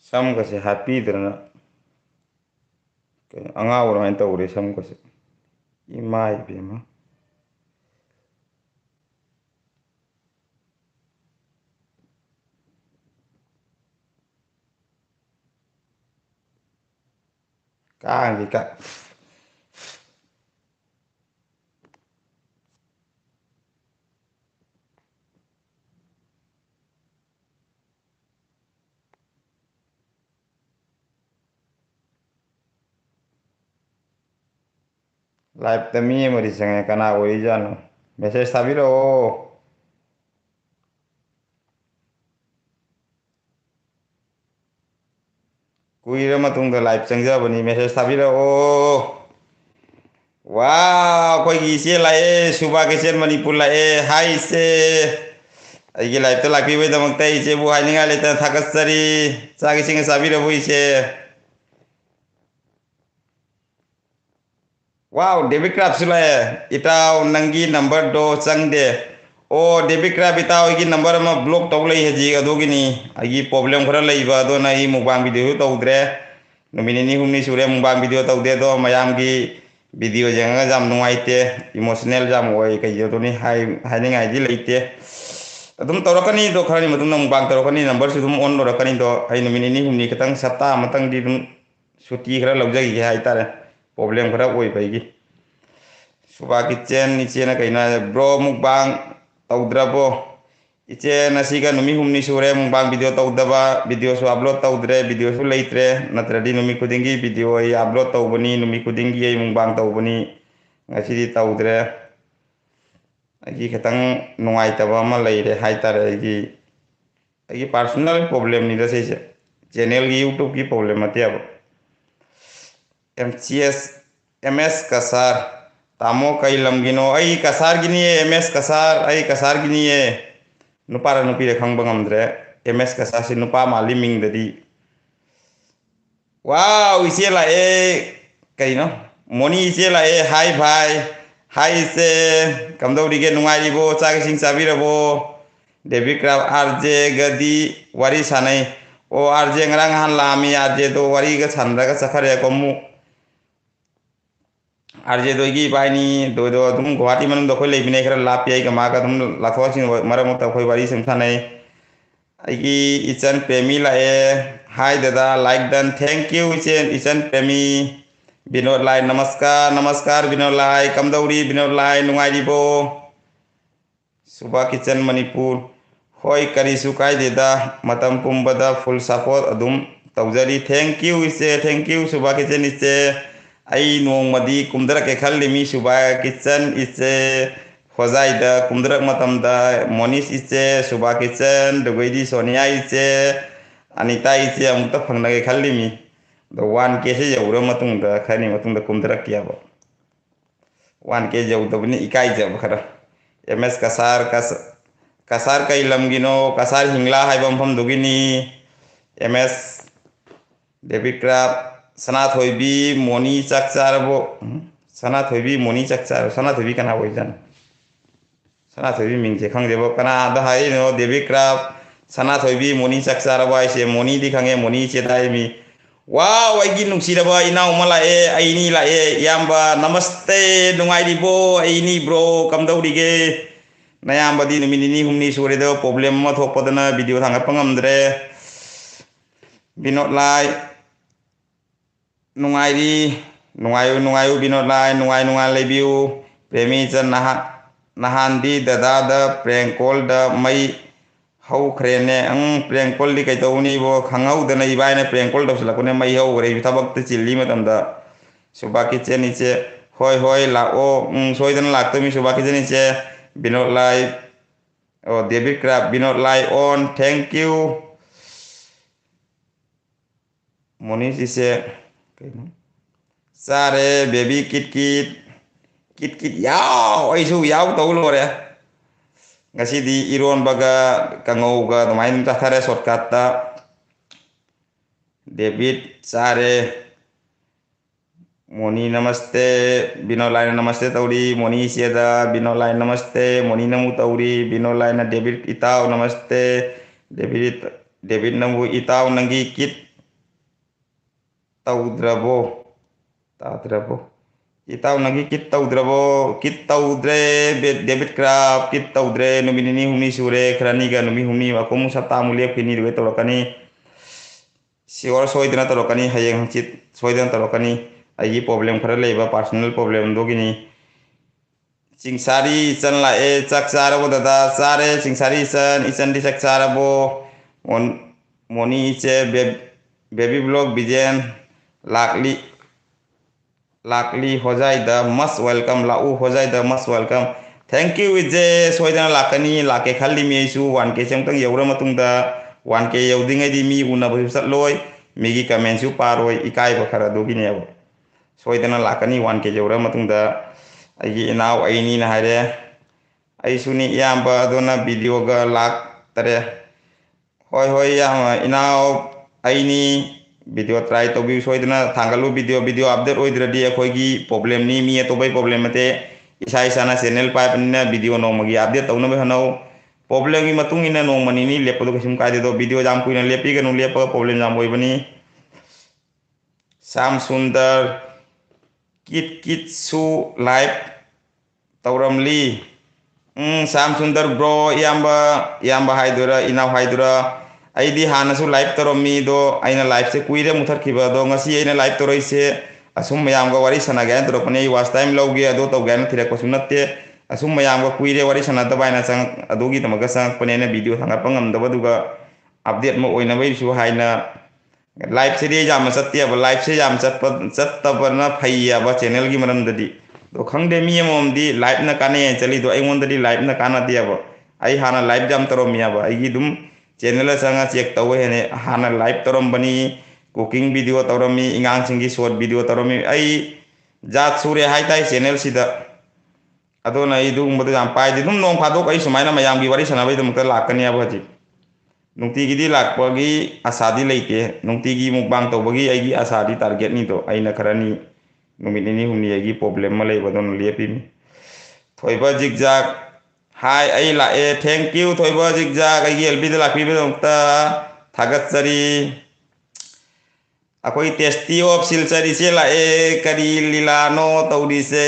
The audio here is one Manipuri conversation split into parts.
ꯁꯝꯒꯁꯦ ꯍꯥꯠꯄꯤꯗꯅ ꯑꯉꯥꯡ ꯑꯣꯏꯔꯃꯥꯏꯅ ꯇꯧꯔꯦ ꯁꯝꯒꯁꯦ ꯏꯃꯥ ꯏꯕꯦꯝꯃ ꯀꯥꯡꯁꯤ ꯂꯥꯏꯞꯇ ꯃꯤ ꯑꯃꯗꯤ ꯆꯪꯉꯦ ꯀꯅꯥ ꯑꯣꯏꯔꯤꯖꯥꯠꯅꯣ ꯃꯦꯁꯦꯖ ꯊꯥꯕꯤꯔꯛꯑꯣ ꯀꯨꯏꯔ ꯃꯇꯨꯡꯗ ꯂꯥꯏꯚ ꯆꯪꯖꯕꯅꯤ ꯃꯦꯁꯦꯖ ꯊꯥꯕꯤꯔꯛꯑꯣ ꯋꯥ ꯑꯩꯈꯣꯏꯒꯤ ꯏꯆꯦ ꯂꯥꯛꯑꯦ ꯁꯨꯕꯥ ꯀꯩꯆꯦꯜ ꯃꯅꯤꯄꯨꯔ ꯂꯥꯛꯑꯦ ꯍꯥꯏ ꯏꯆꯦ ꯑꯩꯒꯤ ꯂꯥꯏꯐꯇ ꯂꯥꯛꯄꯤꯕꯒꯤꯗꯃꯛꯇ ꯏꯆꯦꯕꯨ ꯍꯥꯏꯅꯤꯡꯉꯥꯏ ꯂꯩꯇꯅ ꯊꯥꯒꯠꯆꯔꯤ ꯆꯥꯛ ꯏꯁꯤꯡꯒ ꯆꯥꯕꯤꯔꯕꯣ ꯏꯆꯦ ꯋꯥꯎ ꯗꯦꯕꯤꯠ ꯀ꯭ꯔꯥꯞꯁꯨ ꯂꯥꯛꯑꯦ ꯏꯇꯥꯎ ꯅꯪꯒꯤ ꯅꯝꯕꯔꯗꯣ ꯆꯪꯗꯦ ꯑꯣ ꯗꯦꯕꯤꯠ ꯀ꯭ꯔꯥꯞ ꯏꯇꯥꯎ ꯑꯩꯒꯤ ꯅꯝꯕꯔ ꯑꯃ ꯕ꯭ꯂꯣꯛ ꯇꯧ ꯂꯩ ꯍꯧꯖꯤꯛ ꯑꯗꯨꯒꯤꯅꯤ ꯑꯩꯒꯤ ꯄ꯭ꯔꯣꯕ꯭ꯂꯦꯝ ꯈꯔ ꯂꯩꯕ ꯑꯗꯨꯅ ꯑꯩ ꯃꯨꯛꯕꯥꯡ ꯚꯤꯗꯤꯑꯣꯁꯨ ꯇꯧꯗ꯭ꯔꯦ ꯅꯨꯃꯤꯠ ꯅꯤꯅꯤ ꯍꯨꯝꯅꯤ ꯁꯨꯔꯦ ꯃꯨꯛꯕꯥꯡ ꯚꯤꯗꯤꯑꯣ ꯇꯧꯗꯦ ꯑꯗꯣ ꯃꯌꯥꯝꯒꯤ ꯚꯤꯗꯤꯑꯣ ꯌꯦꯡꯉꯒ ꯌꯥꯝ ꯅꯨꯡꯉꯥꯏꯇꯦ ꯏꯃꯣꯁꯅꯦꯜ ꯌꯥꯝ ꯑꯣꯏ ꯀꯩꯗꯧꯗꯨꯅꯤ ꯍꯥꯏꯅꯤꯡꯉꯥꯏꯗꯤ ꯂꯩꯇꯦ ꯑꯗꯨꯝ ꯇꯧꯔꯛꯀꯅꯤꯗꯣ ꯈꯔꯅꯤ ꯃꯇꯨꯡꯗ ꯃꯨꯛꯕꯥꯡ ꯇꯧꯔꯛꯀꯅꯤ ꯅꯝꯕꯔꯁꯨ ꯑꯗꯨꯝ ꯑꯣꯟ ꯇꯧꯔꯛꯀꯅꯤꯗꯣ ꯑꯩ ꯅꯨꯃꯤꯠ ꯅꯤꯅꯤ ꯍꯨꯝꯅꯤ ꯈꯤꯇꯪ ꯍꯞꯇꯥ ꯑꯃꯇꯪꯗꯤ ꯑꯗꯨꯝ ꯁꯨꯇꯤ ꯈꯔ ꯂꯧꯖꯈꯤꯒꯦ ꯍꯥꯏꯇꯥꯔꯦ ꯄ꯭ꯔꯣꯕ꯭ꯂꯦꯝ ꯈꯔ ꯑꯣꯏꯕ ꯑꯩꯒꯤ ꯁꯨꯕꯥ ꯀꯤꯠꯆꯦꯟ ꯏꯆꯦꯅ ꯀꯩꯅꯣ ꯍꯥꯏ ꯕ꯭ꯔꯣ ꯃꯨꯛꯕꯥꯡ ꯇꯧꯗ꯭ꯔꯕꯣ ꯏꯆꯦ ꯉꯁꯤꯒ ꯅꯨꯃꯤꯠ ꯍꯨꯝꯅꯤ ꯁꯨꯔꯦ ꯃꯨꯛꯕꯥꯡ ꯚꯤꯗꯤꯑꯣ ꯇꯧꯗꯕ ꯚꯤꯗꯤꯑꯣꯁꯨ ꯑꯞꯂꯣꯗ ꯇꯧꯗ꯭ꯔꯦ ꯚꯤꯗꯤꯑꯣꯁꯨ ꯂꯩꯇ꯭ꯔꯦ ꯅꯠꯇ꯭ꯔꯗꯤ ꯅꯨꯃꯤꯠ ꯈꯨꯗꯤꯡꯒꯤ ꯚꯤꯗꯤꯑꯣ ꯑꯩ ꯑꯞꯂꯣꯗ ꯇꯧꯕꯅꯤ ꯅꯨꯃꯤꯠ ꯈꯨꯗꯤꯡꯒꯤ ꯑꯩ ꯃꯨꯛꯕꯥꯡ ꯇꯧꯕꯅꯤ ꯉꯁꯤꯗꯤ ꯇꯧꯗ꯭ꯔꯦ ꯑꯩꯒꯤ ꯈꯤꯇꯪ ꯅꯨꯡꯉꯥꯏꯇꯕ ꯑꯃ ꯂꯩꯔꯦ ꯍꯥꯏꯇꯥꯔꯦ ꯑꯩꯒꯤ ꯄꯥꯔꯁꯣꯅꯦꯜ ꯄ꯭ꯔꯣꯕ꯭ꯂꯦꯝꯅꯤꯗ ꯁꯤꯁꯦ ꯆꯦꯅꯦꯜꯒꯤ ꯌꯨꯇꯨꯕꯀꯤ ꯄ꯭ꯔꯣꯕ꯭ꯂꯦꯝ ꯅꯠꯇꯦꯕ ꯑꯦꯝ ꯑꯦꯁ ꯀꯁꯥꯔ ꯇꯥꯃꯣ ꯀꯩ ꯂꯝꯒꯤꯅꯣ ꯑꯩ ꯀꯁꯥꯔꯒꯤꯅꯤꯌꯦ ꯑꯦꯝ ꯑꯦꯁ ꯀꯁꯥꯔ ꯑꯩ ꯀꯁꯥꯔꯒꯤꯅꯤꯌꯦ ꯅꯨꯄꯥꯔ ꯅꯨꯄꯤꯔ ꯈꯪꯕ ꯉꯝꯗ꯭ꯔꯦ ꯑꯦꯝ ꯑꯦꯁ ꯀꯁꯥꯔꯁꯤ ꯅꯨꯄꯥ ꯃꯥꯜꯂꯤ ꯃꯤꯡꯗꯗꯤ ꯋꯥꯎ ꯏꯆꯦ ꯂꯥꯛꯑꯦ ꯀꯩꯅꯣ ꯃꯣꯅꯤ ꯏꯆꯦ ꯂꯥꯛꯑꯦ ꯍꯥꯏ ꯚꯥꯏ ꯍꯥꯏ ꯏꯆꯦ ꯀꯝꯗꯧꯔꯤꯒꯦ ꯅꯨꯡꯉꯥꯏꯔꯤꯕꯣ ꯆꯥꯛ ꯏꯁꯤꯡ ꯆꯥꯕꯤꯔꯕꯣ ꯗꯦꯕꯤꯠ ꯀ꯭ꯔꯥꯞ ꯑꯥꯔꯖꯦꯒꯗꯤ ꯋꯥꯔꯤ ꯁꯥꯟꯅꯩ ꯑꯣ ꯑꯥꯔꯖꯦ ꯉꯔꯥꯡ ꯅꯍꯥꯟ ꯂꯥꯛꯑꯝꯃꯤ ꯑꯥꯔꯖꯦꯗꯣ ꯋꯥꯔꯤꯒ ꯁꯥꯟꯅꯔꯒ ꯆꯠꯈ꯭ꯔꯦꯀꯣ ꯑꯃꯨꯛ ꯑꯥꯔꯖꯦꯗꯣ ꯑꯩꯒꯤ ꯏꯕꯥꯏꯅꯤ ꯑꯗꯨꯗꯣ ꯑꯗꯨꯝ ꯒꯨꯍꯥꯇꯤ ꯃꯅꯨꯡꯗ ꯑꯩꯈꯣꯏ ꯂꯩꯕꯅꯦ ꯈꯔ ꯂꯥꯞꯄꯤ ꯑꯩꯒ ꯃꯥꯒ ꯑꯗꯨꯝ ꯂꯥꯊꯣꯛ ꯂꯥꯁꯤꯟ ꯃꯔꯛ ꯃꯔꯛꯇ ꯑꯩꯈꯣꯏ ꯋꯥꯔꯤ ꯁꯨꯝ ꯁꯥꯟꯅꯩ ꯑꯩꯒꯤ ꯏꯆꯟ ꯄ꯭ꯔꯦꯃꯤ ꯂꯥꯛꯑꯦ ꯍꯥꯏ ꯗꯗꯥ ꯂꯥꯏꯛ ꯗꯟ ꯊꯦꯡꯀ꯭ꯌꯨ ꯏꯆꯟ ꯄ꯭ꯔꯦꯃꯤ ꯕꯤꯅꯣꯠ ꯂꯥꯏ ꯅꯃꯁꯀꯥꯔ ꯅꯃꯁꯀꯥꯔ ꯕꯤꯅꯣꯠ ꯂꯥꯏ ꯀꯝꯗꯧꯔꯤ ꯕꯤꯅꯣꯠ ꯂꯥꯏ ꯅꯨꯡꯉꯥꯏꯔꯤꯕꯣ ꯁꯨꯕꯥ ꯀꯤꯠꯆꯟ ꯃꯅꯤꯄꯨꯔ ꯍꯣꯏ ꯀꯔꯤꯁꯨ ꯀꯥꯏꯗꯦꯗ ꯃꯇꯝ ꯄꯨꯝꯕꯗ ꯐꯨꯜ ꯁꯄꯣꯔꯠ ꯑꯗꯨꯝ ꯇꯧꯖꯔꯤ ꯊꯦꯡꯀ꯭ꯌꯨ ꯏꯆꯦ ꯊꯦꯡꯀ꯭ꯌꯨ ꯁꯨꯕꯥ ꯀꯤꯠꯆꯟ ꯏꯆꯦ ꯑꯩ ꯅꯣꯡꯃꯗꯤ ꯀꯨꯝꯊꯔꯛꯀꯦ ꯈꯜꯂꯤꯃꯤ ꯁꯨꯕꯥ ꯀꯤꯠꯆꯟ ꯏꯆꯦ ꯍꯣꯖꯥꯏꯗ ꯀꯨꯝꯊꯔꯛ ꯃꯇꯝꯗ ꯃꯣꯅꯤꯁ ꯏꯆꯦ ꯁꯨꯕꯥ ꯀꯤꯠꯆꯟ ꯗꯨꯒꯩꯗꯤ ꯁꯣꯅꯤꯌꯥ ꯏꯆꯦ ꯑꯅꯤꯇꯥ ꯏꯆꯦ ꯑꯃꯨꯛꯇ ꯐꯪꯅꯒꯦ ꯈꯜꯂꯤꯃꯤ ꯑꯗꯣ 1Kꯁꯤ ꯌꯧꯔ ꯃꯇꯨꯡꯗ ꯈꯔꯅꯤ ꯃꯇꯨꯡꯗ ꯀꯨꯝꯊꯔꯛꯀꯦꯕ 1K ꯌꯧꯗꯕꯅꯤ ꯏꯀꯥꯏꯖꯕ ꯈꯔ ꯑꯦꯝ ꯑꯦꯁ ꯀꯁꯥꯔ ꯀꯩ ꯂꯝꯒꯤꯅꯣ ꯀꯁꯥꯔ ꯍꯤꯡꯂꯥ ꯍꯥꯏꯕ ꯃꯐꯝꯗꯨꯒꯤꯅꯤ ꯑꯦꯝ ꯑꯦꯁ ꯗꯦꯕꯤꯠ ꯀ꯭ꯔꯥꯞ ꯁꯅꯥꯊꯣꯏꯕꯤ ꯃꯣꯅꯤ ꯆꯥꯛ ꯆꯥꯔꯕꯣ ꯁꯅꯥꯊꯣꯏꯕꯤ ꯃꯣꯅꯤ ꯆꯥꯛ ꯆꯥꯔꯕꯣ ꯁꯅꯥꯊꯣꯏꯕꯤ ꯀꯅꯥ ꯑꯣꯏꯖꯥꯠꯅꯣ ꯁꯅꯥꯊꯣꯏꯕꯤ ꯃꯤꯡꯁꯦ ꯈꯪꯗꯦꯕ ꯀꯅꯥꯗ ꯍꯥꯏꯔꯤꯅꯣ ꯗꯦꯕꯤꯠ ꯀ꯭ꯔꯥꯞ ꯁꯅꯥꯊꯣꯏꯕꯤ ꯃꯣꯅꯤ ꯆꯥꯛ ꯆꯥꯔꯕ ꯍꯥꯏꯁꯦ ꯃꯣꯅꯤꯗꯤ ꯈꯪꯉꯦ ꯃꯣꯅꯤ ꯏꯆꯦꯗ ꯍꯥꯏꯔꯤꯃꯤ ꯋꯥꯎ ꯑꯩꯒꯤ ꯅꯨꯡꯁꯤꯔꯕ ꯏꯅꯥꯎ ꯑꯃ ꯂꯥꯛꯑꯦ ꯑꯩꯅꯤ ꯂꯥꯛꯑꯦ ꯏꯌꯥꯝꯕ ꯅꯃꯁꯇꯦ ꯅꯨꯡꯉꯥꯏꯔꯤꯕꯣ ꯑꯩꯅꯤ ꯕ꯭ꯔꯣ ꯀꯝꯗꯧꯔꯤꯒꯦ ꯅꯌꯥꯝꯕꯗꯤ ꯅꯨꯃꯤꯠ ꯅꯤꯅꯤ ꯍꯨꯝꯅꯤ ꯁꯨꯔꯦꯗꯣ ꯄ꯭ꯔꯣꯕ꯭ꯂꯦꯝ ꯑꯃ ꯊꯣꯛꯄꯗꯅ ꯚꯤꯗꯤꯑꯣ ꯊꯥꯡꯒꯠꯄ ꯉꯝꯗ꯭ꯔꯦ ꯕꯤꯅꯣꯠ ꯂꯥꯏ ꯅꯨꯡꯉꯥꯏꯔꯤ ꯅꯨꯡꯉꯥꯏꯌꯨ ꯕꯤꯅꯣꯠ ꯂꯥꯏ ꯅꯨꯡꯉꯥꯏ ꯂꯩꯕꯤꯌꯨ ꯄ꯭ꯔꯦꯃꯤꯆꯟ ꯅꯍꯥꯟꯗꯤ ꯗꯗꯥꯗ ꯄ꯭ꯔꯦꯡ ꯀꯣꯜꯗ ꯃꯩ ꯍꯧꯈ꯭ꯔꯦꯅꯦ ꯄ꯭ꯔꯦꯡ ꯀꯣꯜꯗꯤ ꯀꯩꯗꯧꯅꯤꯕꯣ ꯈꯪꯍꯧꯗꯅ ꯏꯕꯥꯏꯅ ꯄ꯭ꯔꯦꯡ ꯀꯣꯜ ꯇꯧꯁꯤꯜꯂꯛꯄꯅꯦ ꯃꯩ ꯍꯧꯈ꯭ꯔꯦ ꯊꯕꯛꯇ ꯆꯤꯜꯂꯤ ꯃꯇꯝꯗ ꯁꯨꯕꯥ ꯀꯤꯠꯆꯦꯟ ꯏꯆꯦ ꯍꯣꯏ ꯂꯥꯛꯑꯣ ꯁꯣꯏꯗꯅ ꯂꯥꯛꯇꯣꯏꯅꯤ ꯁꯨꯕꯥ ꯀꯤꯠꯆꯦꯟ ꯏꯆꯦ ꯕꯤꯅꯣꯠ ꯂꯥꯏ ꯑꯣ ꯗꯦꯕꯤꯠ ꯀ꯭ꯔꯥꯞ ꯕꯤꯅꯣꯠ ꯂꯥꯏ ꯑꯣꯟ ꯊꯦꯡꯀ꯭ꯌꯨ ꯃꯣꯅꯤꯁ ꯏꯆꯦ ꯀꯩꯅꯣ ꯆꯥꯔꯦ ꯕꯦꯕꯤ ꯀꯤꯠ ꯌꯥꯎ ꯑꯩꯁꯨ ꯌꯥꯎ ꯇꯧ ꯂꯣꯏꯔꯦ ꯉꯁꯤꯗꯤ ꯏꯔꯣꯟꯕꯒ ꯀꯥꯡꯉꯧꯒ ꯑꯗꯨꯃꯥꯏꯅ ꯑꯗꯨꯝ ꯆꯥꯊꯔꯦ ꯁꯣꯔꯠꯀꯥꯠꯇ ꯗꯦꯕꯤꯠ ꯆꯥꯔꯦ ꯃꯣꯅꯤ ꯅꯃꯁꯇꯦ ꯕꯤꯅꯣꯠ ꯂꯥꯏꯅ ꯅꯃꯁꯇꯦ ꯇꯧꯔꯤ ꯃꯣꯅꯤ ꯏꯆꯦꯗ ꯕꯤꯅꯣꯠ ꯂꯥꯏ ꯅꯃꯁꯇꯦ ꯃꯣꯅꯤꯅ ꯑꯃꯨꯛ ꯇꯧꯔꯤ ꯕꯤꯅꯣꯠ ꯂꯥꯏꯅ ꯗꯦꯕꯤꯠ ꯏꯇꯥꯎ ꯅꯃꯁꯇꯦ ꯗꯦꯕꯤꯠ ꯅꯪꯕꯨ ꯏꯇꯥꯎ ꯅꯪꯒꯤ kit taudrabo tadrabo itaw nagi kit taudrabo kit taudre debit craft kit taudre numini humni sure krani ga numi humni akomu sata mulia kini duwe tolokani siwar soidana tolokani hayeng hangchit soidana tolokani ayi problem khara leiba personal problem dogini Singsari isan la chak sarabo dada sare singsari isan di chak sarabo moni iche baby blog bijen lakli hojai da most welcome lau hojai da most welcome thank you ije soidana lakani lake khalli mi su 1k semtang yaura matung da 1k yaudingai di mi una bu sat loi migi comment su paroi ikai ba khara dogini abo soidana lakani 1k yaura matung da ai inau ai ni na hare ai suni iyamba dona video ga lak tare hoi ya inau ai ni video try to bi soidana thangalu video update oidradi akoigi problem ni mi to bai problem mate isai sana channel pa panna video no magi update tawna be hanau problem gi matung ina no mani ni lepo do sim kai do video jam kuina lepi ga no lepo problem jam oi bani Sam Sundar kit su live tauramli Sam Sundar bro iyamba haidura inaw haidura aidi hana su live toromi do aina live se kuire muthar khiba do ngasi aina live toroi se asum mayam ga wari sana ga toro pane was time logi ado to gan thire ko sunatte asum mayam ga kuire wari sana da baina sang adogi tamaga sang pane na video thanga pangam da baduga update mo oina bai su haina live se de jam satya ba live se jam sat tabana phaiya ba channel gi maram dadi do khangde mi mom di live na kane chali do ai mon dadi live na kana dia ba ai hana live jam toromi ba ai gi dum channel sanga check tawe hene hana live torom bani cooking video toromi ingang singi short video toromi ai jat sure hai tai channel sida adona ai du mbodo jam pai di dum nong phadok ai sumaina mayam gi wari sana bai dum ka lakani aba ji nungti gi di lakpagi asadi leite nungti gi mukbang to bagi ai gi asadi target ni to ai na kharani numit ni humni ai gi problem ma lei badon lepi mi thoiba zigzag Hai ai la thank you thoiba zigzag ai LB da lakpi be ta thagat sari akoi testy of silsari se la kari lilano taudi se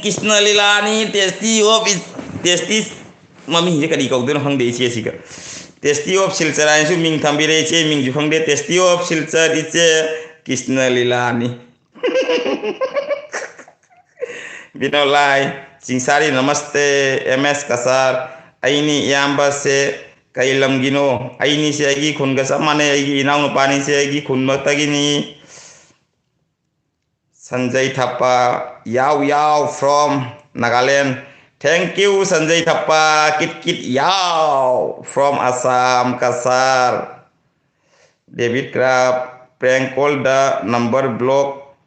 Krishna lilani testy of testy mami je kadi kau don hang de che sika testy of silsara su ming thambire che ming ju hang de testy of silsar iche Krishna lilani binolai Singsari namaste MS Kasar aini yamba se kailam gino aini se agi khun ga samane agi inaw no pani se agi khun ma tagini Sanjay Thappa yaw from Nagaland thank you Sanjay Thappa kit yaw from Assam Kasar David Crab prank call the number block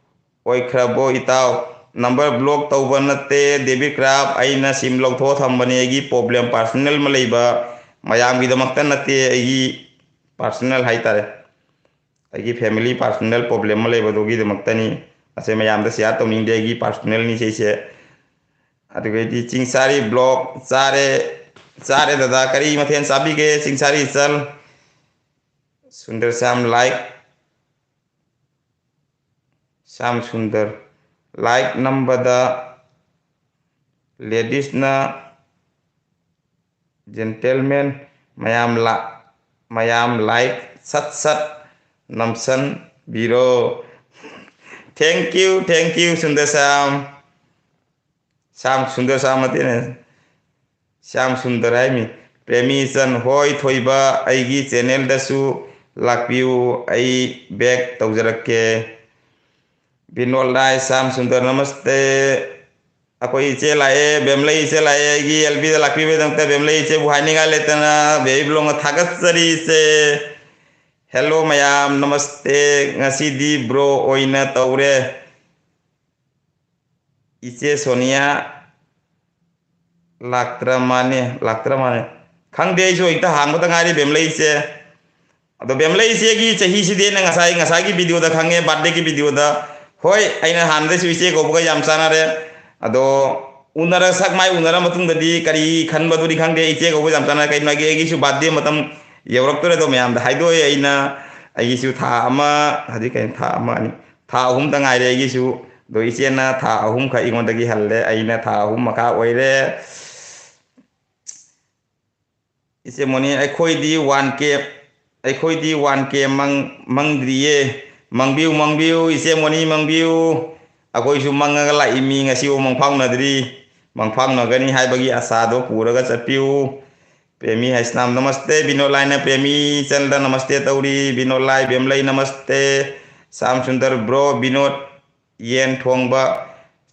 oi khrabo itaw number block taubanate David Crab aina sim log tho thambani agi problem personal ma leiba mayam gi damakta nate agi personal haitare agi family personal problem ma leiba dogi damakta ni ase mayam da share tawning de agi personal ni se adugai di Singsari blog sare dada kari mathen sabi ke Singsari sal Sundar Sam like Sam Sundar like number the ladies na gentlemen mayam like sat namsan biro thank you Sundar Sam Sundar Sam atine Sam Sundar ai mi premi san hoi thoiba aigi channel da su lakpiu ai back tawjarake Binol Dai Sam Sundar namaste akoi iche lae bemlei iche lae gi LB da lakpi be dangta bemlei iche buhani ga letana be blong thagat sari se hello mayam namaste ngasi di bro oina taure iche Sonia laktra mane khangde jo ita hang ba ngari bemlei iche ado bemlei iche gi chahi si de na ngasai gi video da khange birthday gi video da hoi aina hande suiche ko buga yam sana re ado unara sak mai unara matung dadi kari khan baduri khangde iche ko yam sana kai nagi gi su badde matam yawrak tore do mayam da haido aina ꯑꯩꯒꯤꯁꯨ ꯊꯥ ꯑꯃ ꯍꯧꯖꯤꯛ ꯀꯩꯅꯣ ꯊꯥ ꯑꯃ ꯑꯅꯤ ꯊꯥ ꯑꯍꯨꯝꯇ ꯉꯥꯏꯔꯦ ꯑꯩꯒꯤꯁꯨ ꯑꯗꯣ ꯏꯆꯦꯅ ꯊꯥ ꯑꯍꯨꯝꯈꯛ ꯑꯩꯉꯣꯟꯗꯒꯤ ꯍꯜꯂꯦ ꯑꯩꯅ ꯊꯥ ꯑꯍꯨꯝ ꯃꯈꯥ ꯑꯣꯏꯔꯦ ꯏꯆꯦ ꯃꯣꯅꯤ ꯑꯩꯈꯣꯏꯗꯤ 1K ꯃꯪꯗ꯭ꯔꯤꯌꯦ ꯃꯪꯕꯤꯌꯨ ꯏꯆꯦ ꯃꯣꯅꯤ ꯃꯪꯕꯤꯌꯨ ꯑꯩꯈꯣꯏꯁꯨ ꯃꯪꯉꯒ ꯂꯥꯛꯏ ꯃꯤ ꯉꯁꯤꯐꯥꯎ ꯃꯪꯐꯥꯎꯅꯗ꯭ꯔꯤ ꯃꯪꯐꯥꯎꯅꯒꯅꯤ ꯍꯥꯏꯕꯒꯤ ꯑꯁꯥꯗꯣ ꯄꯨꯔꯒ ꯆꯠꯄꯤꯌꯨ प्रेमी हैसनाम नमस्ते विनोद लाइन प्रेमी चंद्र नमस्ते तौरी विनोद लाई बेमलई नमस्ते श्याम सुंदर ब्रो विनोद येन थोंबा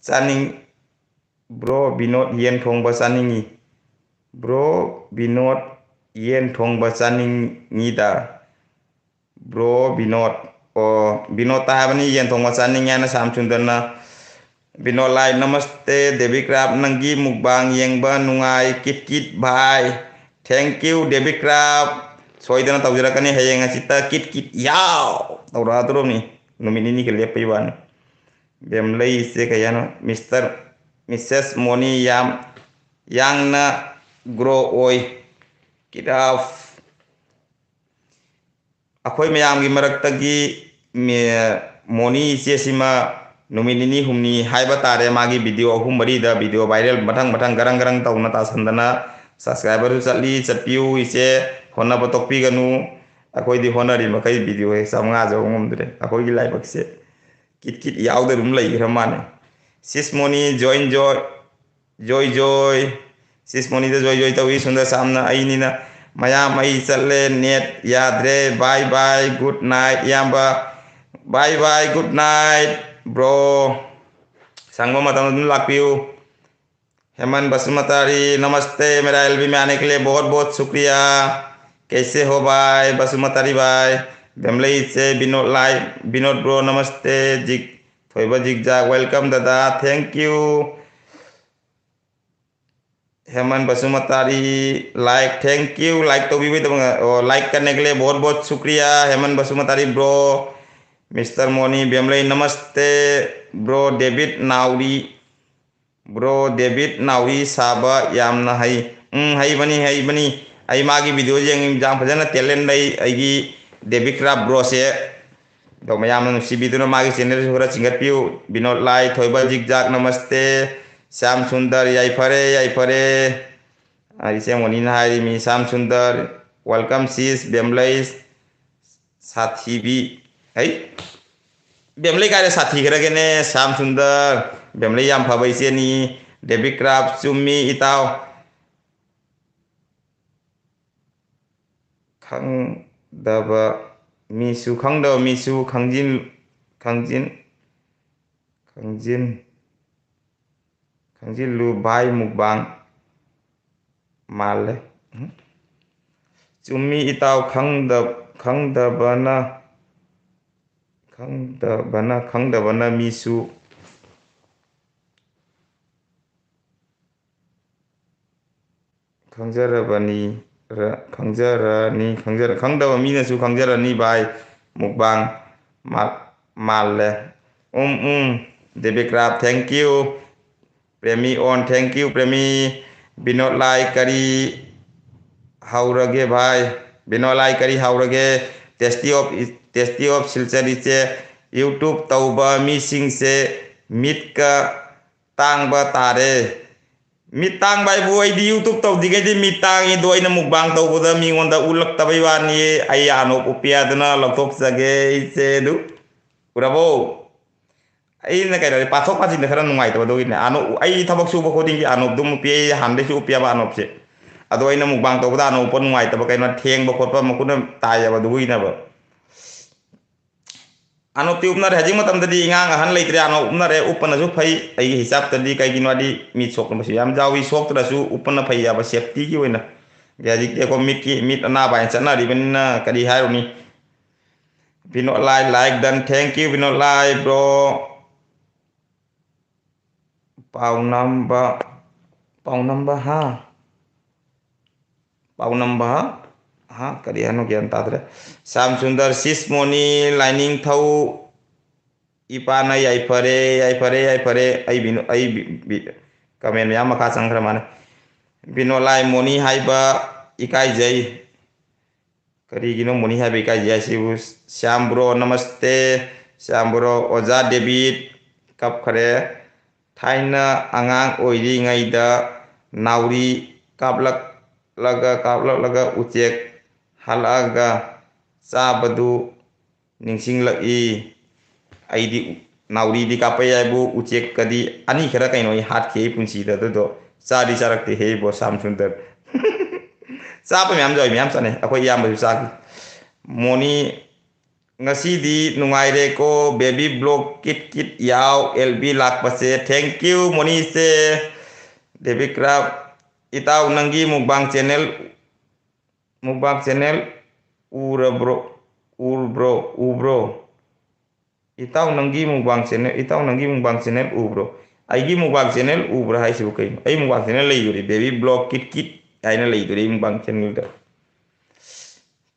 चानिंग ब्रो विनोद येन थोंबा चानिंगी ब्रो विनोद येन थोंबा चानिंगीदा ब्रो विनोद ओ विनोद ताबनी येन थोंबा चानिंगेना श्याम सुंदरना विनोद लाई नमस्ते देविक्राप नंगी मुकबांग येंगबा नुंगाई किट किट भाई थैंक यू देविक्राप सोइदना तौजरकनी हयेंग असिता किट किट याव तौरादरोनी नुमिनिनी के लेपई वानी बेमलई से कयानो मिस्टर मिसेस मोनी यांगना ग्रो ओय किदाफ अखोय मयामगी मरक्तगी मोनी इचेसिमा नुमिनिनी हुमनी हाइबा तारे मागी वीडियो अहुम मरीदा वीडियो वायरल मथंग मथंग गरंग गरंग तौना तासंदना सब्सक्राइबर चली चपियू इसे होना बतोपी गनु अखोयदी होनरी मखै वीडियो है समगा जौंगमद्रे अखोयगी लाइबक्से किट किट यावदे रूम लैग्रा माने sis Moni Joy sis Moni दे जॉय तवी सुंदर सामना आईनीना मयाम आई चले नेट याद्रे बाय बाय गुड नाइट याम्बा bye bye good night bro Sangam मतम लापियू हेमंत बसुमतारी नमस्ते मेरा एलबी में आने के लिए बहुत बहुत शुक्रिया कैसे हो भाई बसुमतारी भाई बेमलई से विनोद ब्रो नमस्ते जिग थोइबा जिगजाग वेलकम दादा thank you Hemant Basumatary like thank you like तो भी लाइक करने के लिए बहुत बहुत शुक्रिया हेमंत बसुमतारी ब्रो मिस्टर मोनी बेमलई नमस्ते ब्रो डेविड नाउरी साबा यामना हई बनी आई मागी वीडियो जेंग जाम फजन टैलेंट लई आईगी डेविड क्राफ्ट ब्रो से तो मयामना नुसिबिदुना मागी चैनल सुरा चिंगतपियू विनोद लाई थोइबा जिगजाग नमस्ते श्याम सुंदर याइफरे इसे मोनी हाई मी श्याम सुंदर वेलकम सीस बेमलई साथी है बेमलई का साथी खरगेने श्याम सुंदर बेमलई याम फबा इसेनी डेविड क्राफ्ट चुम्मी इताव खंगदबा मीसु खंजिन लु बाय मुकबांग माले चुम्मी इताव खंगदबना मीसु खंगदबा मीनसु खंजरनी भाई मुकबांग माले देविक्राफ्ट थैंक यू प्रेमी ऑन थैंक यू प्रेमी विनोद लाई करी हाउरगे भाई विनोद लाई करी हाउरगे टेस्टी ऑफ सिलचर इचे यूट्यूब तौबा मीसिंग से मीट का तांगबा तारे मीट तांग बाई बुआईदी यूट्यूब तौदिगैदी मीट तांगी दोइना मुकबांग तौबदा मीगोंदा उलक्तबई वानी आई आनो उपियादना लौथोकजगे इचे दु उराबो अना कहीं पाथोक पासी खर नुंगाइतबदोगिने आनो आई थबक सुब खोदिंगी आनोब दुम पे हामदेसु उपियाबा आनोबसे अदो अइना मुकबांग तौबदा आनोब पन नुंगाइतब कइनो थेंगब खोटबा मकुना तायबा दुगुइनाबा आनोब ती उपनारे हजिंग मतमददी इंगांग अहन लेत्रे आनोब उपनारे उपनसु फै आई हिसाब तदी कइगिनवादी मीट सोकनबसु याम जावी सोकत्रसु उपन फै याबा सेफ्टी की ओइना गेजिक एको मीट अनाबा चनारिबनिना करी हायरोनी Vinod like done thank you Vinod लाई ब्रो पाउनम्बा हाँ करी हनो ज्ञान तादरे श्याम सुंदर सिस मोनी लाइनिंग थौ इपाना याइफरे आई कमेंट या मखा संग्र माने विनोद लाई मोनी हाइबा इकाई जई karigino moni habi ka jasibu Syam bro namaste Syam bro Oza David kap khare thaina angang oiri ngaida nauri kaplak laga ucek halaga sabadu ningsinglaki aidi nauri di kapai aibu ucek kadi ani khara kaino hat ke punsi da do sadi charak te he bo Sam Sundar sa pa myam joy myam sane akoi yam bu sa moni ngasi di nungai ko baby blog kit yaw LB lak pase thank you moni se David Crab itaw nanggi mukbang channel ura bro itaw nanggi mukbang channel bro aigi mukbang channel bro hai su kai ai mukbang channel lei yuri baby blog kit aina lei yuri mukbang channel da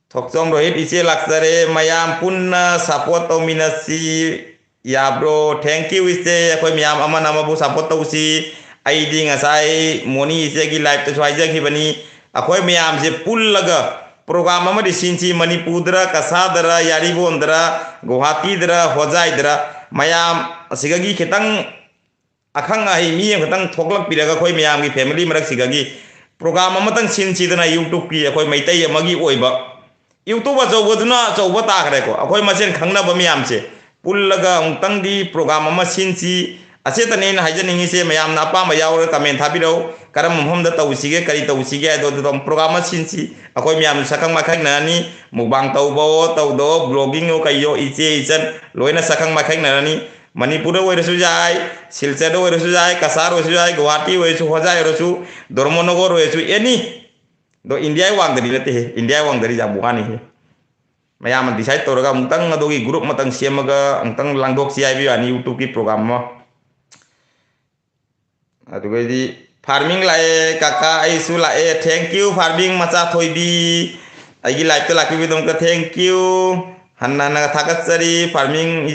Thoksom Rohit ise laksare mayam punna support dominasi ya bro thank you ise akoi miyam ama nama bu support tausi aidi ngasai moni ise gi live to swaija ki bani akoi miyam je pullaga program ama di sinci manipudra kasadra yari bondra guwahati dra hojai dra mayam sigagi khitang akhang ai mi khitang thoklak piraga khoi miyam gi family marak sigagi program ama tang sinci dana YouTube ki akoi maitai amagi oiba YouTube achौबदुना achौबा ताखरे को अखोय मसेन खंगनबा मियाम से पुल्लगा उंतंग दी प्रोग्राम अमा सिनसी असे तने न हाइजनिंग से मयाम ना पाम यावर कमेंट थाबिरो करम मम द तौसिगे करी तौसिगे दो दो प्रोग्राम सिनसी अखोय मियाम सकंग माखैग नानी मुबांग तौबो तौदो ब्लॉगिंग ओ कयो इचे इचन लोइना सकंग माखैग नानी मणिपुर ओइरसु जाय सिलचर ओइरसु जाय कसार ओइरसु जाय गुवाहाटी ओइरसु होजाय ओइरसु धर्मनगर ओइरसु एनी do India wang dari lete he India wang dari jabuani he mayam decide toraga mutang adogi group matang siamaga mutang langdok si ai ani YouTube ki program ma adu di farming lae kakak ai su lae thank you farming macha thoibi agi live te lakbi dom ka thank you hanna na thakatsari farming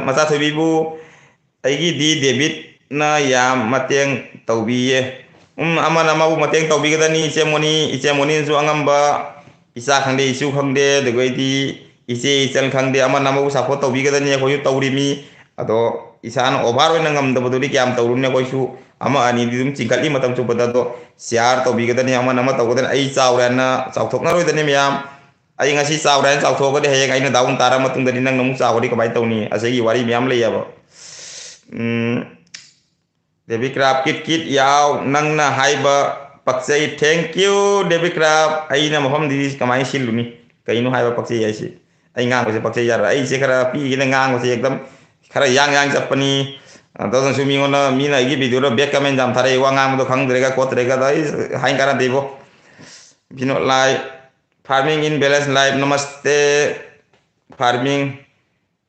macha thoibi bu agi di David na ya mateng taubi ama nama bu mateng taubi kada ni ice moni su angamba isa khangde isu khangde de goi di ice ichal khangde ama nama bu support taubi kada ni khoi tauri mi ado isan over oi nangam da boduri kyam taurun ne khoi su ama ani di dum chingkali matam chu pada do share taubi kada ni ama nama taugodan ai chawran na chawthok na roi da ni myam ai ngasi chawran chawthok ga de he ga ina daun tara matung da ni nang namu chawri ka bai tauni asai wari myam le ya ba David Crab kit yaw nang na haiba paksai thank you David Crab ai na moham di kamai siluni kainu haiba paksai ai si ai ngang ko se paksai yar ai se kara pi gina ngang ko se ekdam kara yang japani dosan sumi ngona mina gi video ro back comment jam thare wa ngang do khang drega ko drega dai hai kara debo bino live farming in balance live namaste farming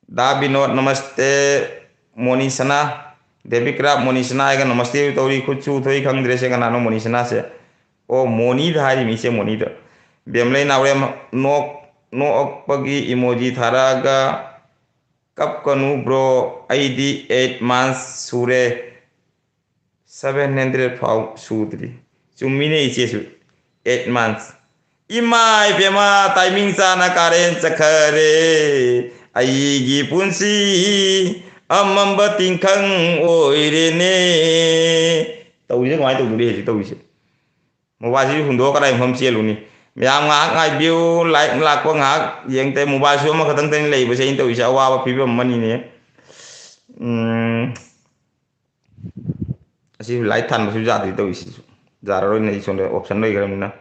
da bino namaste monisana David Crab monisana ga namaste tori khuchu thoi khang drese ga nano monisana se o moni dhari mi se moni da bemlei nawre no okpagi emoji tharaga kap kanu bro id 8 months sure 700 pound sudri chumine iche su 8 months imai pema timing sana karen chakhare ai gi punsi amamba tingkhang oirene tawise ngai tu duri he tawise mobile hundo karai hom cheluni myam nga ngai view like lak ko nga yeng te mobile so ma khatang ten lei ba se in tawise awa ba phi mani ne asi light than ba su ja di tawise jar ro nei sonde option noi garam na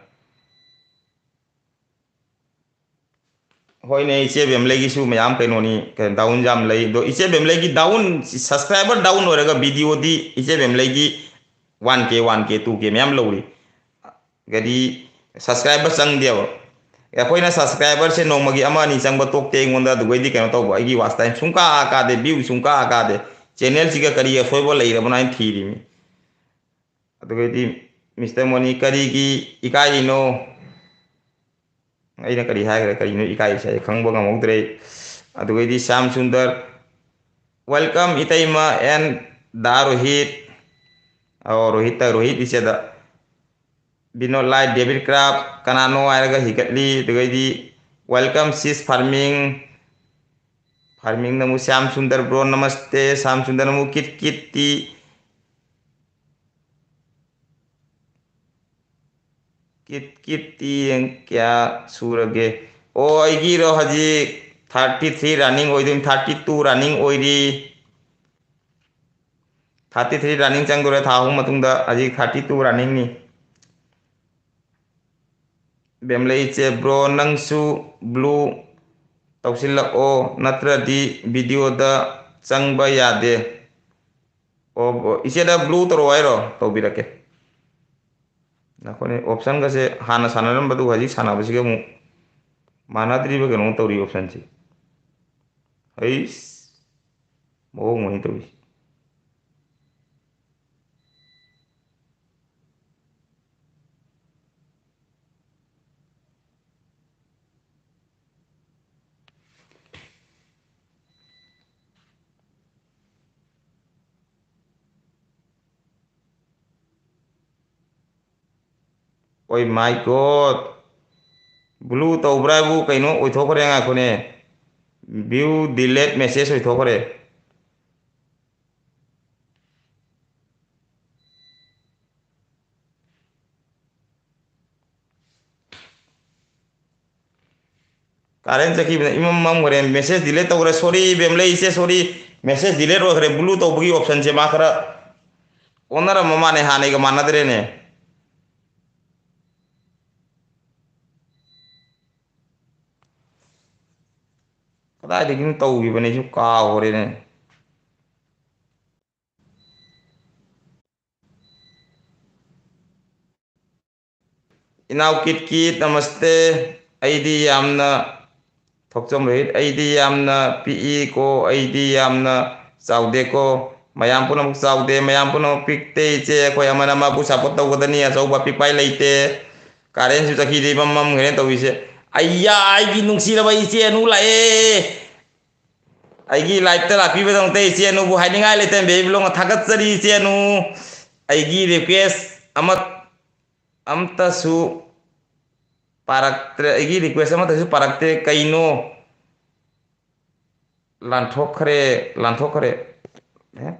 hoi ne iche bem legi su myam ke noni ke down jam lei do iche bem legi down subscriber down oraga video di iche bem legi 1k 2k myam lori gadi subscriber sang dia ya koina subscriber se no magi ama ni sang batok te ngonda du gadi keno to bai gi was time sungka ka de view sungka ka de channel siga kari ya foi bo lei ra banai thiri mi adu gadi Mr. Moni kari gi ikai no aina kari hai kari no ikai sai khangbo ngam ogdre adu gadi Sam Sundar welcome itaima and Rohit Rohit iseda bino lai David Crab kanano airaga hikatli adu gadi welcome सीज फार्मिंग नमु श्याम सुंदर ब्रो नमस्ते श्याम सुंदर नमु कित कित कित क्या सूरगे ओ रो हजी 33 रनिंग 32 रनिंग 33 रनिंग चंगदोरे था अहुम मतुंगदा हजी 32 रनिंग नि बेमले इचे ब्रो नंगसु ब्लू तौसिल्लको नत्रदि वीडियोदा चंगबा यादे ओ इचेदा ब्लू तरो आइरो तौबिरके नखोने ऑप्शन गसे हाना सानरम हजी सानाबसिगे मु मानाद्रीब कनो तौरी ऑप्शन से हैस मो मोहि तौरी ओय माय गॉड ब्लू तौब्राबु कइनो ओइथोखरे गाखोने व्यू डिलीट मैसेज ओइथोखरे कारेंट चकी इमम मम करे मैसेज डिलीट तौरे सॉरी बेमले इसे सॉरी मैसेज डिलीट ओखरे ब्लू तौबगी ऑप्शन से माखरा ओनर ममाने हाने ग मानदरेने कदाइदगिन तौगिबने सु कावरेने इनाव किट किट नमस्ते अइदी यामना थोकचम रहित अइदी यामना पीई को अइदी यामना चाउदे को मयाम पुनमुक चाउदे मयाम पुनमुक पिकते इचे कोय अमना माबु सपोर्ट तौगदनी अचौबा पिकपाई लेते कारेन सु चखी मम मम घरे तौइसे अय्या आइगी नुंगसिरबा इचे नु लाए आइगी लाइफ ता लापीबदंते इचे नु बु हाइनिंगाय लेते बेबिलोंग थागतचरी इचे नु आइगी रिक्वेस्ट अमतसु पारक्त्रे आइगी रिक्वेस्ट अमतसु पारक्ते कइनो लांथोखरे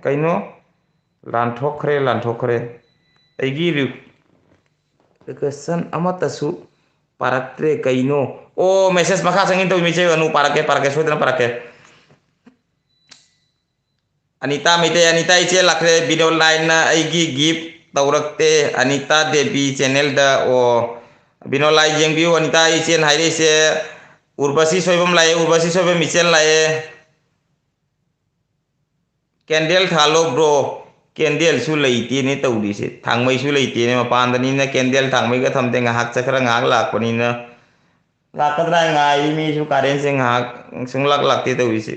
कइनो लांथोखरे आइगी रिक्वेस्ट अमतसु पारक्त्रे कइनो ओ मैसेज मखा संगिन तो मिचे अनु पारके सोदना पारके अनिता मिते अनिता इचे लखरे वीडियो लाइन आइगी गिफ्ट तौरक्ते अनिता देवी चैनल दा ओ बिनो लाई जेंबियो अनिता इचेन हाइरे से उर्वशी सोयबम लाए उर्वशी सोयबम मिचेल लाए कैंडल थालो ब्रो कैंडल सु लेते ने तौदी से थांगमै सु लेते ने मपानदनी ने कैंडल थांगमै ग थमते ngahak चखरा ngahak लाकपनी ने लाकद्रा ngai मी सु कारेन से ngahak सुंगलाक लाकते तौदी से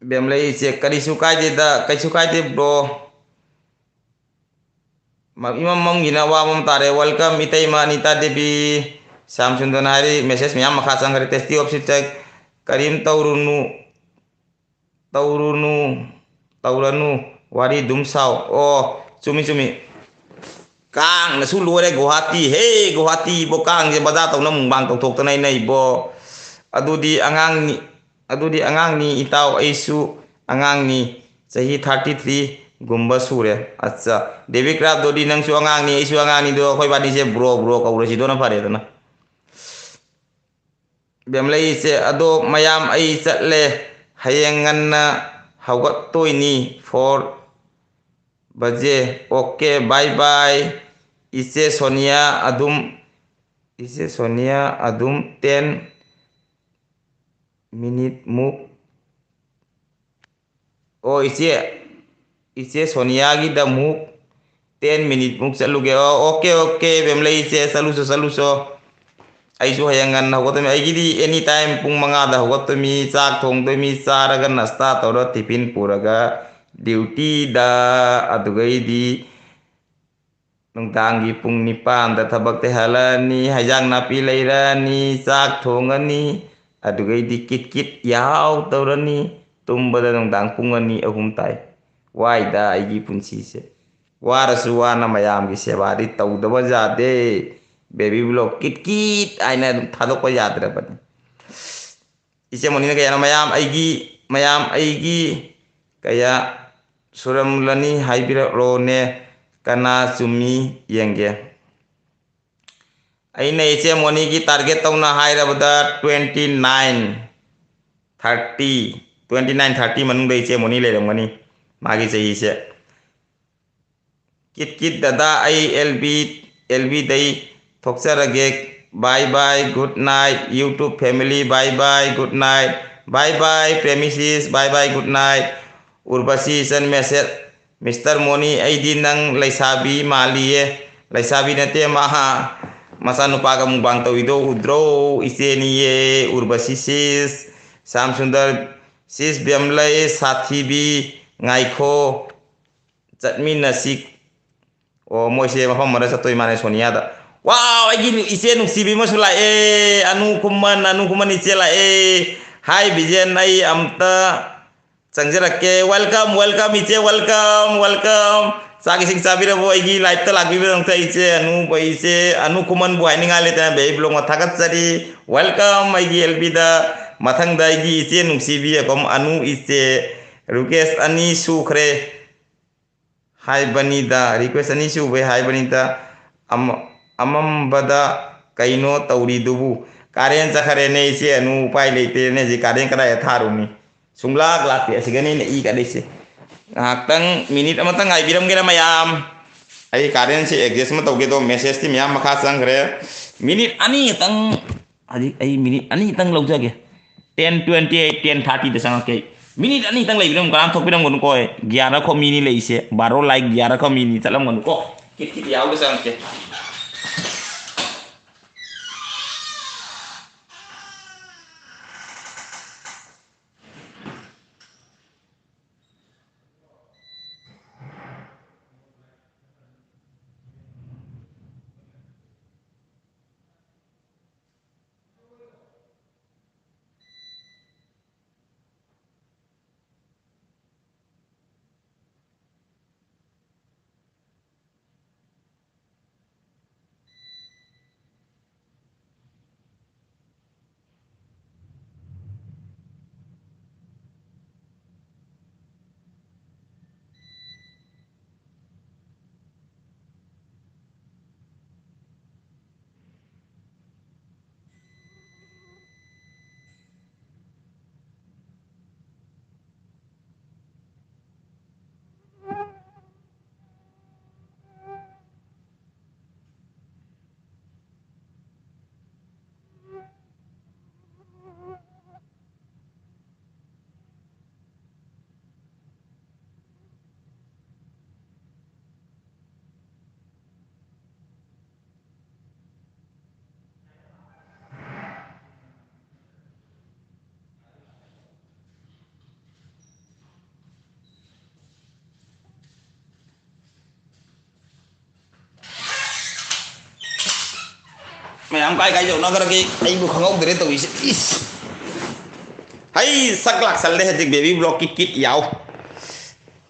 बेमले इचे करिसु कायदे ब्रो इमम मंगिना वामम तारे वेलकम इतैमा अनिता देवी श्याम सुंदर हारी मैसेज मैम मखा संगरे टेस्टी ऑफ सिट करीम तौरनु वारी दुमसाव ओ चुमी कांग नसु लोरे गुवाहाटी हे गुवाहाटी बो कांग जे बजा तौना मुंबांग तौथोक्तनाय नै बो अदुदी अंगांगनी इताव ऐसु अंगांगनी चाही 33 गुम्बा सूरे अच्छा देवी क्राफ्ट दोदी नंगसु अंगांगनी ऐसु अंगांगनी दो खोय बानी से ब्रो कौरसी दोना फारे दना बेमले इसे अदो मयाम ऐ चटले हयेंगन्ना हौगत्तोइनी 4 बजे ओके बाय बाय इसे सोनिया अदुम 10 मिनिट मुक ओ इसे सोनिया की दमुक 10 मिनिट मुक चलुगे ओके बेमले इसे सलुसो ऐसु हयंगन हगतमी ऐगिदी एनी टाइम पुंग मंगादा हगतमी चाक थोंगदमी चारगा नास्ता तौर टिफिन पुरगा ड्यूटी दा अदुगैदी नुंगदांगी पुंग निपान दा थबक ते हलानी हजांग नापी लेरानी चाक थोंगनी अदुगैदी किट याव तौरनी तुमबदा नुंगदांग पुंग अनि अहुम ताई वाइदा आइगी पुंसी से वारसु वाना मयाम की सेवादी तौदब जाते बेबी ब्लॉग किट किट आइना थादोक याद्रबनी इसे मोनी कया मयाम आईगी कया सुरमलनी हाइबिरक्लोने कना चुमी येंगे अने इसे मोनी की टारगेट तौना हाइरबदा 29-30 मनुंग इसे मोनी लेरमगनी मागी सही से किट किट दादा आई एलबी दई थोक्सरगे bye bye good night YouTube family bye bye good night bye bye प्रेमिसिस bye bye good night Urvashi सन मैसेज मिस्टर मोनी ऐदी नंग लैसाबी मालिए लैसाबी नते महा मसा नुपागा मुबांग तौइदो उद्रो इसेनिये उर्वशी सिस शाम सुंदर सिस बेमलय साथी भी ngaiko चटमिनसी ओ मोइसे मफम मरा सतोय माने सोनिया दा वाव आइगी इसे नुक्सिबी मसुला ए अनु कुमन इसे ला ए हाय बिजेन आई अमता चंगजरके वेलकम इचे वेलकम सागी सिंग साबिरबो आइगी लाइव ता लागबिबो दंता इचे अनु कुमन बो हाइनिंगा लेता बे ब्लॉग मा थागतसरी वेलकम आइगी एलबी दा मथंग दा आइगी इचे नुक्सिबी अकम अनु इचे रिक्वेस्ट अनि सुखरे हाय बनीदा रिक्वेस्ट अनि सुबे हाय बनीदा अमम बदा कइनो तौरी दुबु कारेन चखरे ने इसे अनु उपाय लेते ने जी कारेन कदा थारुनी सुंगलाक लाते असिगनी ने ई कदेसे ngakhtang minute amatang ai biram gera mayam ai karen si exist ma tawge do message ti mayam makha sangre minute ani tang ai minute ani tang laujage 10:28 10:30 de sangake minute ani tang lai biram kalam thok biram gon ko 11 kho mini leise 12 like 11 kho mini chalam gon ko kit yaw de sangake mayam kai kai jo na kar ke ai bu khangau dere to is hai sak lak sal de hejik baby blog kit yaw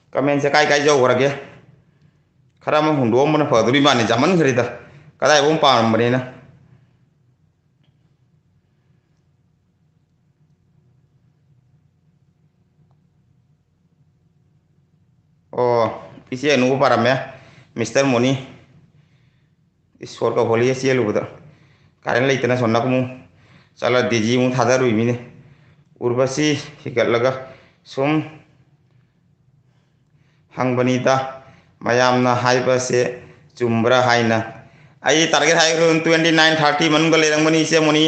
comment se kai kai jo kar ke khara ma hundo mon fa duri mane jaman khari da kadai bom pa mane na oh isi anu param ya Mr. Moni इसोर का होली है सियल उधर कारण ले इतना सोना को मु चला दीजिए मु थादा रुई मिने उर्वशी हिकल लगा सुम हंग बनीता मयाम ना हाई बसे चुम्बरा हाई ना आई टारगेट हाई 29-30 मन गले रंग बनी इसे मुनी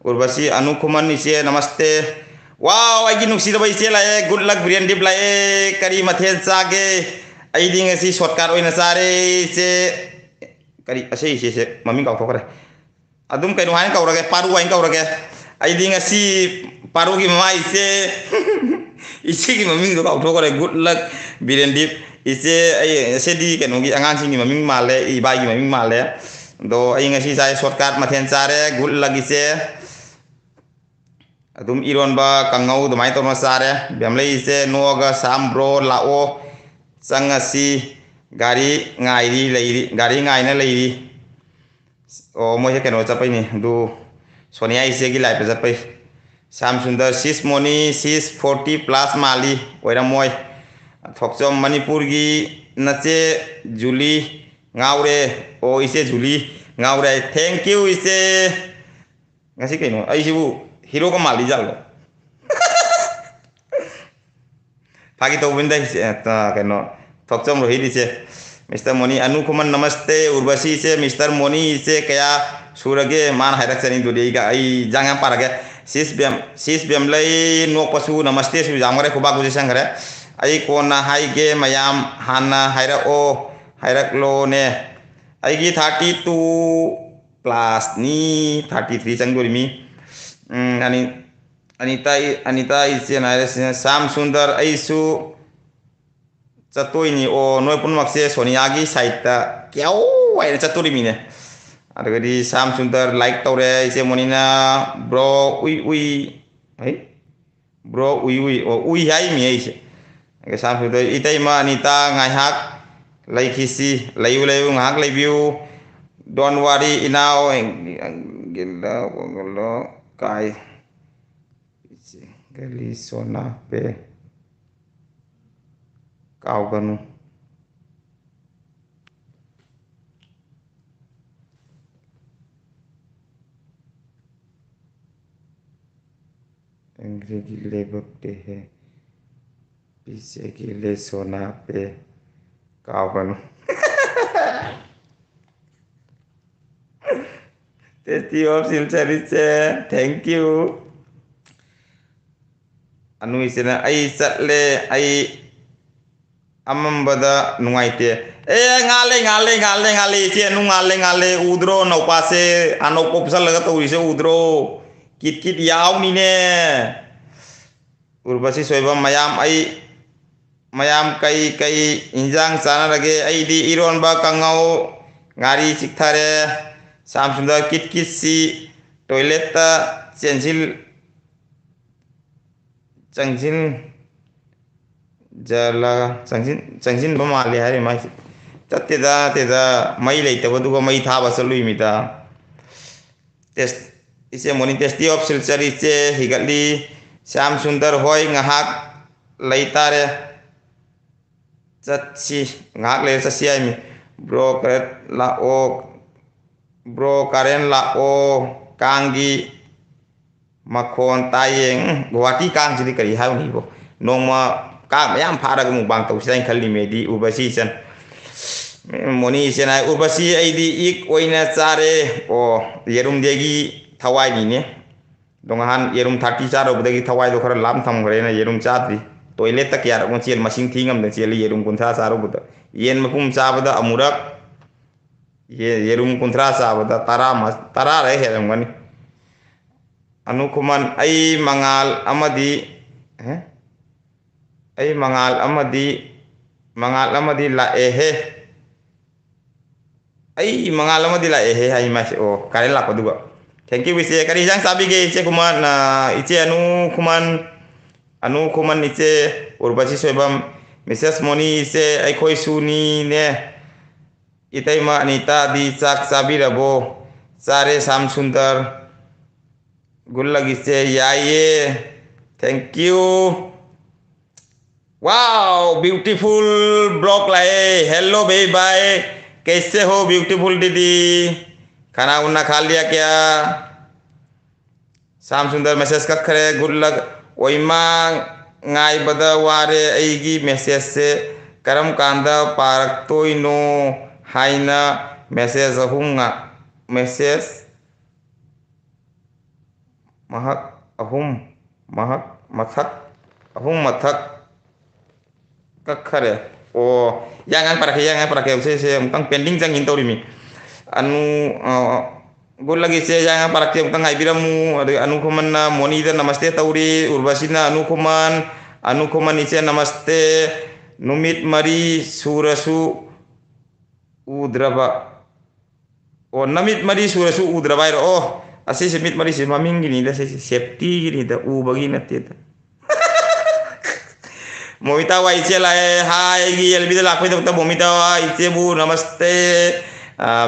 उर्वशी अनुकुमन इसे नमस्ते वाव आई की नुक्सी दबाई इसे लाए गुड लक बिरयानी डिप लाए करी मथेल सागे आई दिंग ऐसी शॉर्टकट ओइन सारे इसे करी असे इसे मम्मी काउ थोकरे अदुम कइनो हाइन काउरगे पारू हाइन काउरगे आइदिंग असी पारू की ममा इसे इसे की मम्मी काउ थोकरे गुड लक बिरेंडी इसे ऐसे दी कइनो की अंगान सिंग की मम्मी माले ई बाई की मम्मी माले दो आई ngasi sai shortcut mathen sare good luck ise adum iron ba kangau dumai to sare bemle ise noga sam bro lao sangasi gari ngaina leiri o mo he keno chapai ni du sonia ise gi lai pa chapai Sam Sundar sis moni 640 plus mali oira moi thokchom manipur gi nache juli ngaure o ise juli ngaure thank you ise ngasi keno ai sibu hero ko mali jalo pagi to winda ta keno thokchom rohi dise Mr. Moni Anukuman namaste Urbasi se Mr. Moni se kaya surage man hairak sani dudi ga ai jangan parage sis biam lai no pasu namaste su jamare ko bagu sangare ai ko na hai ge mayam hana haira o hairak lo ne ai gi 32 plus ni 33 changdori mi Anita ise na Sam Sundar ai su Catoi ni o noi pun makse Sonia gi site ta kyau ai caturi mine ada di Sam Sundar like tore ise monina bro ui bro ui o ui hai mi ise ke Sam Sundar itai ma Anita ngai hak lai khisi layu ngak lai view don't worry inao gila kai ise gali sona pe kau ganu अंग्रेजी ले बकते हैं पीछे की ले सोना पे kau ganu Testi of Silcharice thank you anu isina ai chatle ai amambada nungaite ngale che nu ngale udro no pase ano kopsa laga to ise udro kit yaw ni ne urbasi soiba mayam kai injang sana lage ai di iron ba kangau ngari sikthare Sam Sundar kit si toilet ta changsil jala changsin ba mali hari mai tatte da mai leita baduga mai tha basalui mita test ise moni testi of silchari che higali Sam Sundar hoi ngahak leitare chatsi ngak le sasi ai mi bro karen la o kangi makhon tayeng guwati kang jidi kari hau ni bo nongma ka mayam phara mu bang tau sai khali medi ubasi san moni senai ubasi aidi ik oina chare o yerum degi thawai ni ne dongahan yerum 30 charo budagi thawai do khara lam tham gare na yerum chatri toilet tak yar mo chiel masing thingam de chiel yerum kuntha charo buda yen mapum chabada amurak yerum kuntha chabada tara re heram gani anukuman ai mangal amadi la ehe ai mangal amadi la ehe hai mas o kare la paduga thank you wise kari jang sabi ge iche kuman iche anu kuman iche urbasi soibam Mrs. Moni ise ai khoi suni ne itai ma Anita di chak sabi rabo sare Sam Sundar good lagi se yaye thank you wow beautiful blog lae hello baby bye कैसे हो ब्यूटीफुल दीदी खाना उन्ना खा लिया क्या Sam Sundar मैसेज का खरे गुड लक ओइमा ngai bada ware aigi message se karam kanda parak toino haina message ahunga message mathak kakhare o jangan para ke se tang pending jang hintori mi anu gol lagi se jangan para ke tang ai biramu anu komanna moni da namaste tauri urbasina anu koman ise namaste numit mari surasu udraba o namit mari surasu udraba o asih semit mari semaming gini da safety gini da u bagi natte da Momita वाई इचे लाए हाय गी एलबी दे लाखोई दबता मोमिता वाई इचे बु नमस्ते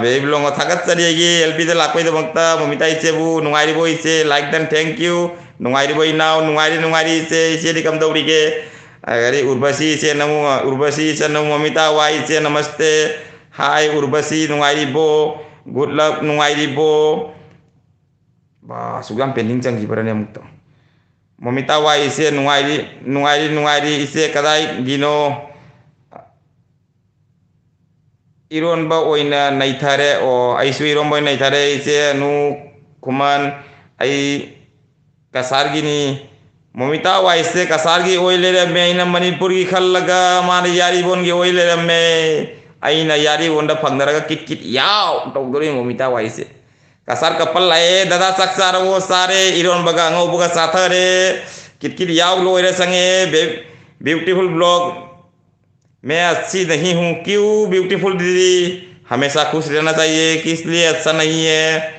बेबी लोगों थागत चलिएगी एलबी दे लाखोई दबता मोमिता इचे बु नुंगाई बो इचे लाइक दन थैंक यू नुंगाई बो इनाव नुंगाई इचे दिकम दौड़ी के अरे उर्वशी इचे नमु उर्वशी इचे नमु मोमिता वाई इचे नमस्ते हाय उर्वशी नुंगाई बो गुड लक नुंगाई बो बा सुगम पेंडिंग चंगी बरने मुक्तो मोमिता वाई इसे नुंगाई इसे कदाई गिनो इरोनबा ओइना नैथारे ओ आइसु इरोनबा नैथारे इसे नु कुमान आई कसारगिनी मोमिता वाई इसे कसारगी ओइले रे में इन मणिपुर की खल्लगा मान यारी बोन की ओइले रे में आइना यारी बोंडा फंगदरगा किट किट याव टोगदोरी मोमिता वाई इसे kasar kepel lae dada saksar wo sare iron baga ngo buga sathare kit याव लो रे संगे ब्यूटीफुल ब्लॉग मैं अच्छी नहीं हूँ क्यों ब्यूटीफुल दीदी हमेशा खुश रहना चाहिए किस लिए अच्छा नहीं है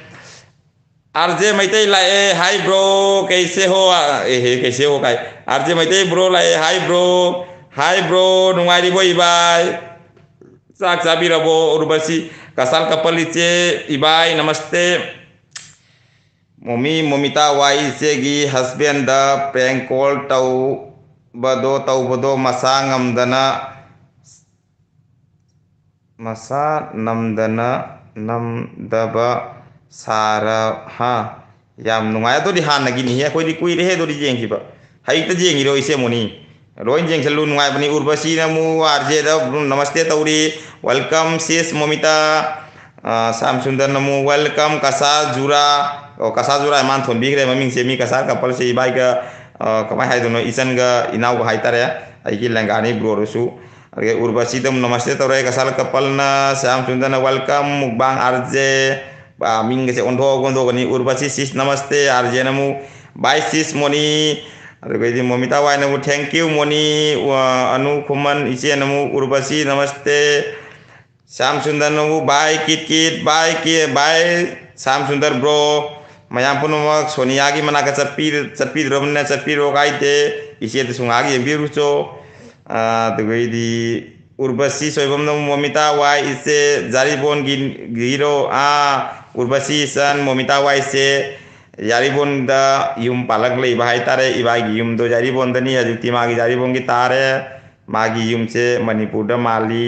आरजे मैते लाए हाय ब्रो कैसे हो कैसे हो काय आरजे मैते ब्रो लाए हाय ब्रो नुंगारी बोई बाय साक Sabi रबो Urvashi kasal kapal ice ibai namaste momi momita wai ice gi husband da prank call tau bado masa namdaba sara ha yam nungaya to di han nagi ni ya koi di kui rehe do di jeng ba hai ta jeng ro ice moni roin jeng selu nungai bani urbasi namu arje da namaste tauri welcome sis momita sam sundar namu welcome kasa jura man thon bigre maming semi kasa kapal se bai ga kamai hai dono isan ga inau ga hai tare ai ki langani bro rusu age urbasi dam namaste tauri kasal kapal na sam sundar na welcome mukbang arje ba ming se gondo gani urbasi sis namaste arje namu bye sis moni अरे मोमिता वाई नमु थैंक यू मोनी अनु खुमन इसे नमु उर्वशी नमस्ते श्याम सुंदर नमु बाय किट बाय श्याम सुंदर ब्रो मयाम पुनमक सोनिया की मना का चप्पी रमने चप्पी रोगाई थे इसे तो सुंगागी एम्बिरुचो तो गई दी उर्वशी सोइबम नमु मोमिता वाई इसे जारी बोन गिरो उर्वशी सन मोमिता वाई से यारीबोन दा युम पालक ले भाई तारे इबागी युम दो यारीबोन दनी अजुति मागी यारीबोन की तारे मागी युम से मणिपुर दा माली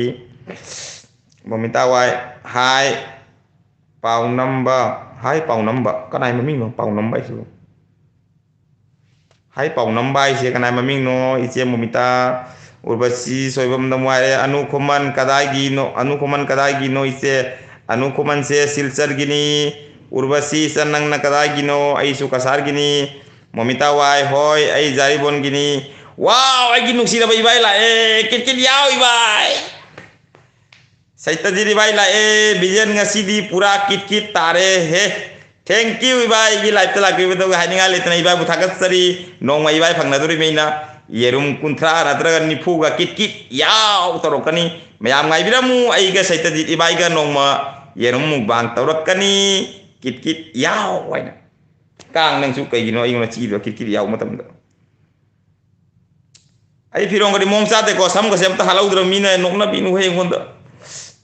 मोमिता वाई हाय पाउ नंबर कनाय ममिंग नो पाउ नंबर इसे हाय पाउ नंबर इसे कनाय ममिंग नो इसे मोमिता उर्वशी सोइबम दमुआरे अनुकुमन कदाई गिनो इसे अनुकुमन से सिलचर गिनी उर्वशी सनंग न कदा गिनो ऐसु कसार गिनी मोमिता वाई होय ऐ जारीबोन गिनी वाव ऐ गिनु सिरा बाई ला ए किट याव इबाई सैता जिरी बाई ला ए बिजन ngasi di पूरा किट तारे हे थैंक यू इबाई गी लाइफ तला के तो हाइनिंगा लेतना इबाई बुथागत सरी नोंग मा इबाई फंगना दुरी मेना येरुम कुंथ्रा नत्रगा निफुगा किट याव तरोकनी मयाम ngai biramu ai ga सैता Jiri इबाई ga नोंग मा येरुम मुबांग तरोकनी किट याव वाइना कांग नंसु कईगिनो इगनो चीदो किट याव मतमदा आई फिरोंग गरि मोंगसा ते को सम को सेम त हालाउद्र मीना नोकना बिनु हे गोंद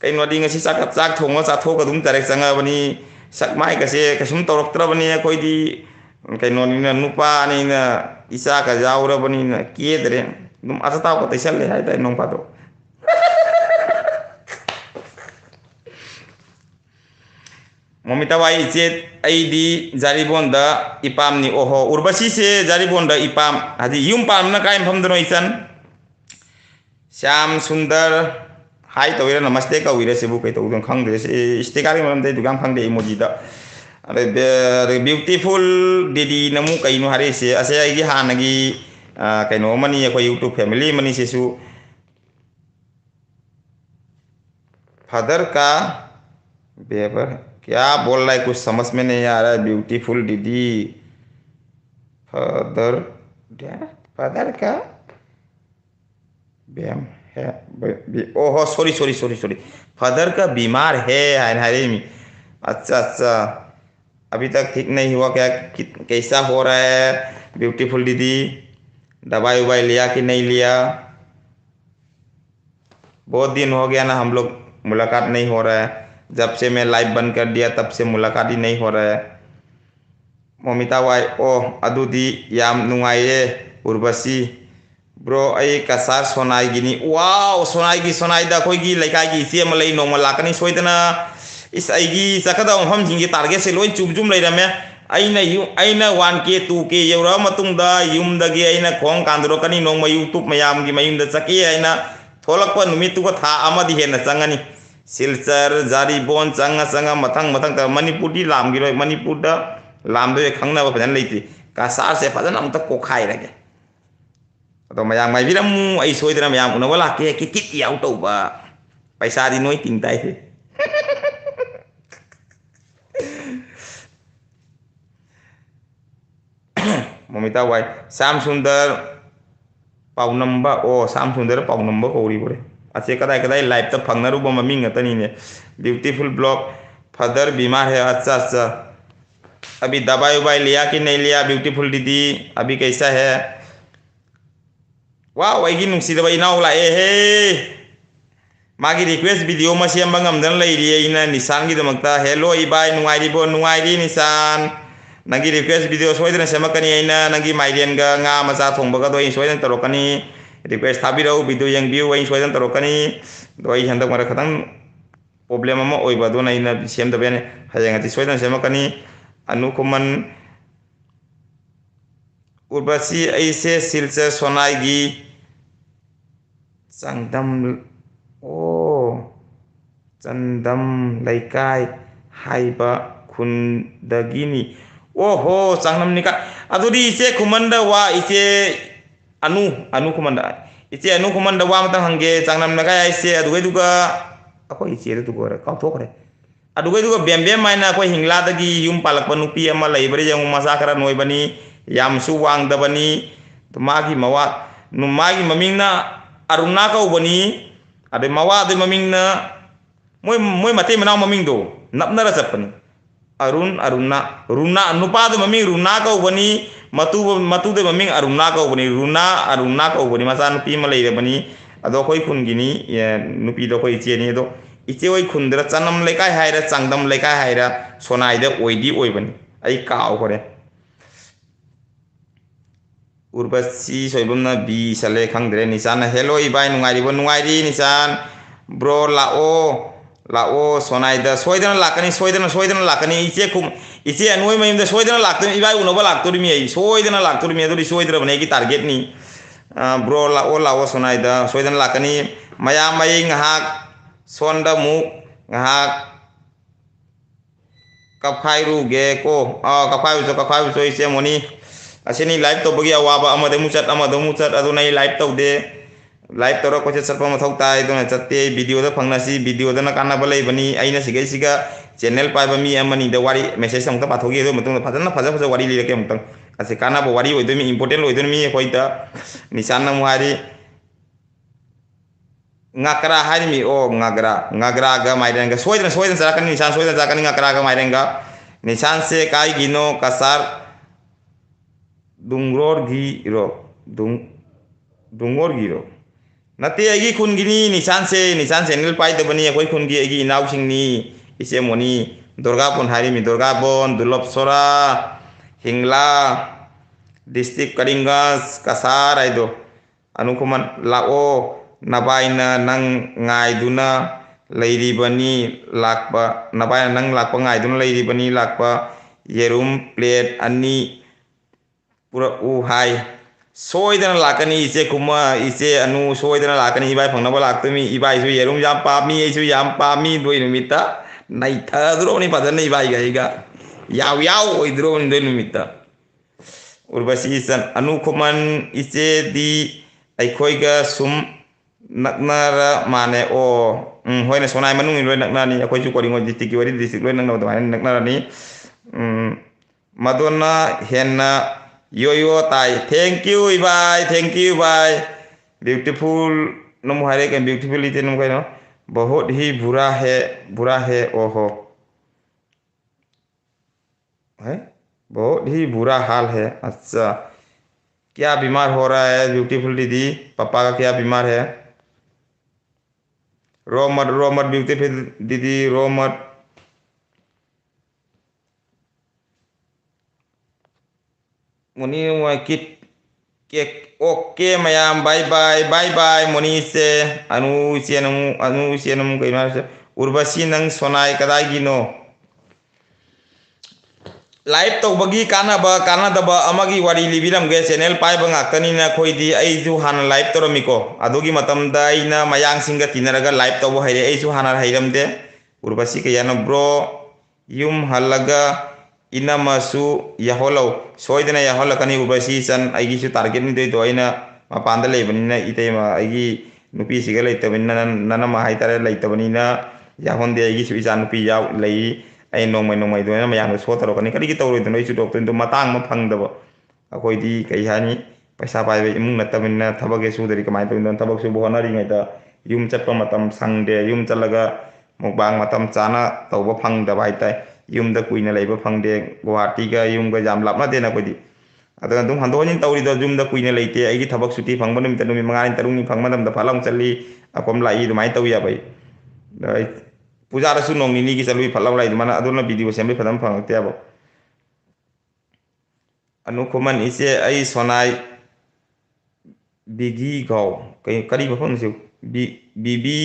कइनो दि ngasi चाक थोंगो चाथो का दुम डायरेक्ट संगा बनी सकमाय कसे कसुम तोरक्त्र बनी कोई दी कइनो नि नुपा नि न इसा का जाउर बनी न केदरे दुम अतताव को तैसल ले हाय त नोंग पादो मोमिता वाई इचे आईडी जारीबोन दा इपाम नि ओहो उर्वशी से जारीबोन दा इपाम हाजी युम पाम ना काय फम दनो इसन श्याम सुंदर हाय तविरा नमस्ते का विरे सेबु कई तो खंग दे से स्टिकर मरम दे दुगाम खंग दे इमोजी दा अरे ब्यूटीफुल दीदी नमु कइनो हारे से असे आईगी हानगी कइनो मनी को यूट्यूब फैमिली मनी सेसु फादर का बेबर क्या बोल रहा है कुछ समझ में नहीं आ रहा है ब्यूटीफुल दीदी फादर का बैम है ओहो सॉरी फादर का बीमार है हरे में अच्छा अभी तक ठीक नहीं हुआ क्या कैसा हो रहा है ब्यूटीफुल दीदी दवाई लिया कि नहीं लिया बहुत दिन हो गया ना हम लोग मुलाकात नहीं हो रहा है। जब से मैं लाइव बंद कर दिया तब से मुलाकात ही नहीं हो रहा है। मोमिता वाई ओ अदुदी याम नुंगाइये उर्वशी ब्रो आई कसार सोनाई गिनी वाओ सोनाई की सोनाई दा कोई की लेकाई की इसी मलई नोंमा लाकनी सोइदना इस आईगी सकदा हम जिंगी टारगेट से लोइन चुम लेरमे अना 1K 2K यौरा मतुंगदा युमदगी अना खोंग कांदरोकनी नोंमा यूट्यूब मयाम की मयुमदा चके अना थोलक्प नुमितुगा था अमदी हेना चंगनी सिलचर जारीबोन चंगा मथंग मथंग मणिपुर लामगिरो मणिपुर लामदो खंगना फजन लेती कसार से फजन अमता कोखाइरगे अतो मयाम माइबिरमु आई सोइदना मयाम उनवा लाके कि किट याउ तौबा पैसा दी नोई तिंगताइ थे मोमिता वाई श्याम सुंदर पाउनम्बा ओ श्याम सुंदर पाउनम्बा कौरी बोरे अच्छे कदाई कदाई लाइव तक फंगनरुबा ममिंग ngतनी ने ब्यूटीफुल ब्लॉग फादर बीमार है अच्छा अच्छा अभी दवाई उबाई लिया कि नहीं लिया ब्यूटीफुल दीदी अभी कैसा है वाह वही नुसीदबा इनाउ लाए हे मागी रिक्वेस्ट वीडियो मा सेमबा ngamdan leiri ina निशान की दमकता हेलो इबाई नुंगाइरिबो नुंगाइरि निशान नंगी रिक्वेस्ट वीडियो सोइदना सेमकनी आइना नंगी माइलेन गा nga मचा थोंबगा दो सोइदन तरोकनी रिक्वेस्ट थाबिरो वीडियो यंगबिउ वही सोइदन तरोकनी दोई हंदक मरा खतंग प्रॉब्लम अमा ओइबा दो नाइना सेमदबेने हयंगति सोइदन सेमकनी अनुकुमन उर्वशी ऐसे सिलचर सोनाईगी चंदम ओ चंदम लैकाई हाइबा खुंदगिनी ओहो चांगनम निका अदुदी इसे खुमंदा वा इसे अनु खुमंदा इसे अनु खुमंदा वा मतंग हंगे चांगनम नगा इसे अदुगै दुगा अको इसे दुगो रे काउथोकरे अदुगै दुगा बेम माइना को हिंगला दगी युम पालक नुपी अमा लैबरे जंग मसा खरा नोइबनी यामसु वांगदबनी तो मागी मवा नु मागी ममिंगना अरुणा कौबनी अदे मवा अदे ममिंगना मोय मते मनाव ममिंग दो नपनरा चपनी अरुणा रुना नुपाद ममिंग रुना कौबनी मतु दे ममिंग अरुणा कौबनी अरुणा कौबनी मचा नुपी मा लैरबनी अदो खोई खुनगिनी नुपी दो खोई इचेनी दो इचे ओई खुंदरा चनम लेकाय हायरा चांगदम लेकाय हायरा सोनाइदा ओइदी ओइबनी आई काव करे उर्वशी सोइबमना बी सले खंगद्रे निशान हेलो इबाई नुंगाइरि निशान ब्रो लाओ सोनाइदा सोइदना लाकनी इचे अनुई मयमदा सोइदना लाक्तोनि इबाई उनोबा लाक्तोरिमि आई सोइदना लाक्तोरिमि अदुरि सोइद्रबने की टारगेट नि ब्रो लाओ सोनाइदा सोइदना लाकनी मया मई ngahak sonda muk ngahak kapkhairu ge ko kapkhairu so ise moni asini live to bagi awaba amade muchat adu nai live to de live to ko chatpa mathau tai do na chatte video da phangna si video da na kana balai bani aina siga channel pai ba mi amani da wari message sam ta pathogi do mutung faja wari li ke mutung ase kana bo wari oido mi important oido mi hoita nisan na muhari ngakra hari mi o ngagra ga mairen ga soidan sarakan nisan soidan sarakan ngakra ga mairen ga nisan se kai gino kasar dungor giro nate agi khun gini nisan channel pai de bani koi khun gi agi naw sing ni ise moni durga pon hari mi durga bon dulop sora hingla district karingas kasar aido anukuman lao nabaina nang ngaiduna leiribani lakpa nabaina nang lakpa ngaiduna leiribani lakpa yerum plate ani pura hai soidana lakani ise kuma ise anu soidana lakani ibai phangnaba laktumi ibai su yerum jam pami isu yam pami doi numita nai thadro ni padan ibai ga yaw oidro ni doi numita urbasi san anu kuman ise di aikhoiga sum naknara mane o hoina sonai manung loi naknani akhoi ju koringo district ki wari district loi nang no naknara ni madonna henna yo tai thank you bye beautiful नम हरे के ब्यूटीफुल इते नम कहनो बहुत ही बुरा है ओहो है बहुत ही बुरा हाल है अच्छा क्या बीमार हो रहा है ब्यूटीफुल दीदी पापा का क्या बीमार है रोमत ब्यूटीफुल दीदी रोमत मुनी किट केक ओके मयाम बाय बाय मुनी से अनु से नम कइना उर्वशी नंग सोनाई कदाई गिनो लाइव तौबगी कानादब अमगी वारी लिबिरमगे चैनल पाइबा ngaktanina खोइदी आइजु हाना लाइव तोरमिको अदुगी मतमदा आइना मयांग सिंगा तिनरगा लाइव तौबो हाइरे आइजु हाना हाइरमदे उर्वशी कयानो ब्रो युम हल्लगा इनमसु याहोलो सोइदना याहोलकनी उर्वशी सन आइगिसु टारगेट नि दोइ दोइना मपांदा लेबनिना इतेमा आइगी नुपी सिगा लेतबनिना ननमा हाइतारे लेतबनिना याहोंदे आइगिसु इचा नुपी याव लई आई नोंमै दोना मयांग सो तरोकनी करी तौरोइदनो इचु डॉक्टर मतांग म फंगदब अखोइदी कई हानी पैसा पाइबे इमुंग नतबनिना थबगे सुदरी कमाइ तौन थबक सु बोहनरी ngैदा युम चप्पा मतम संगदे युम चलगा मुकबांग मतम चाना तौबा फंगदब हाइताय युमदा कुइना लेबा फंगदे गुवाहाटीगा युमगा जाम लापनादेना कोइदी अदना दुम हंदोनिन तौरिदो युमदा कुइना लेते आइगी थबक सुटी फंगबा नुमित नुमि मंगानि तरुंनि फंगमदमदा फलांग चली अकोम लाई दुमाइ तौया बै पूजा रसु नोंनिनी की चलुई फलाव लाई दुमाना अदुना वीडियो सेमबे फदम फंगते अब अनुकुमन इसे आई सोनाई बिगी गाव कई करी बफन से बीबी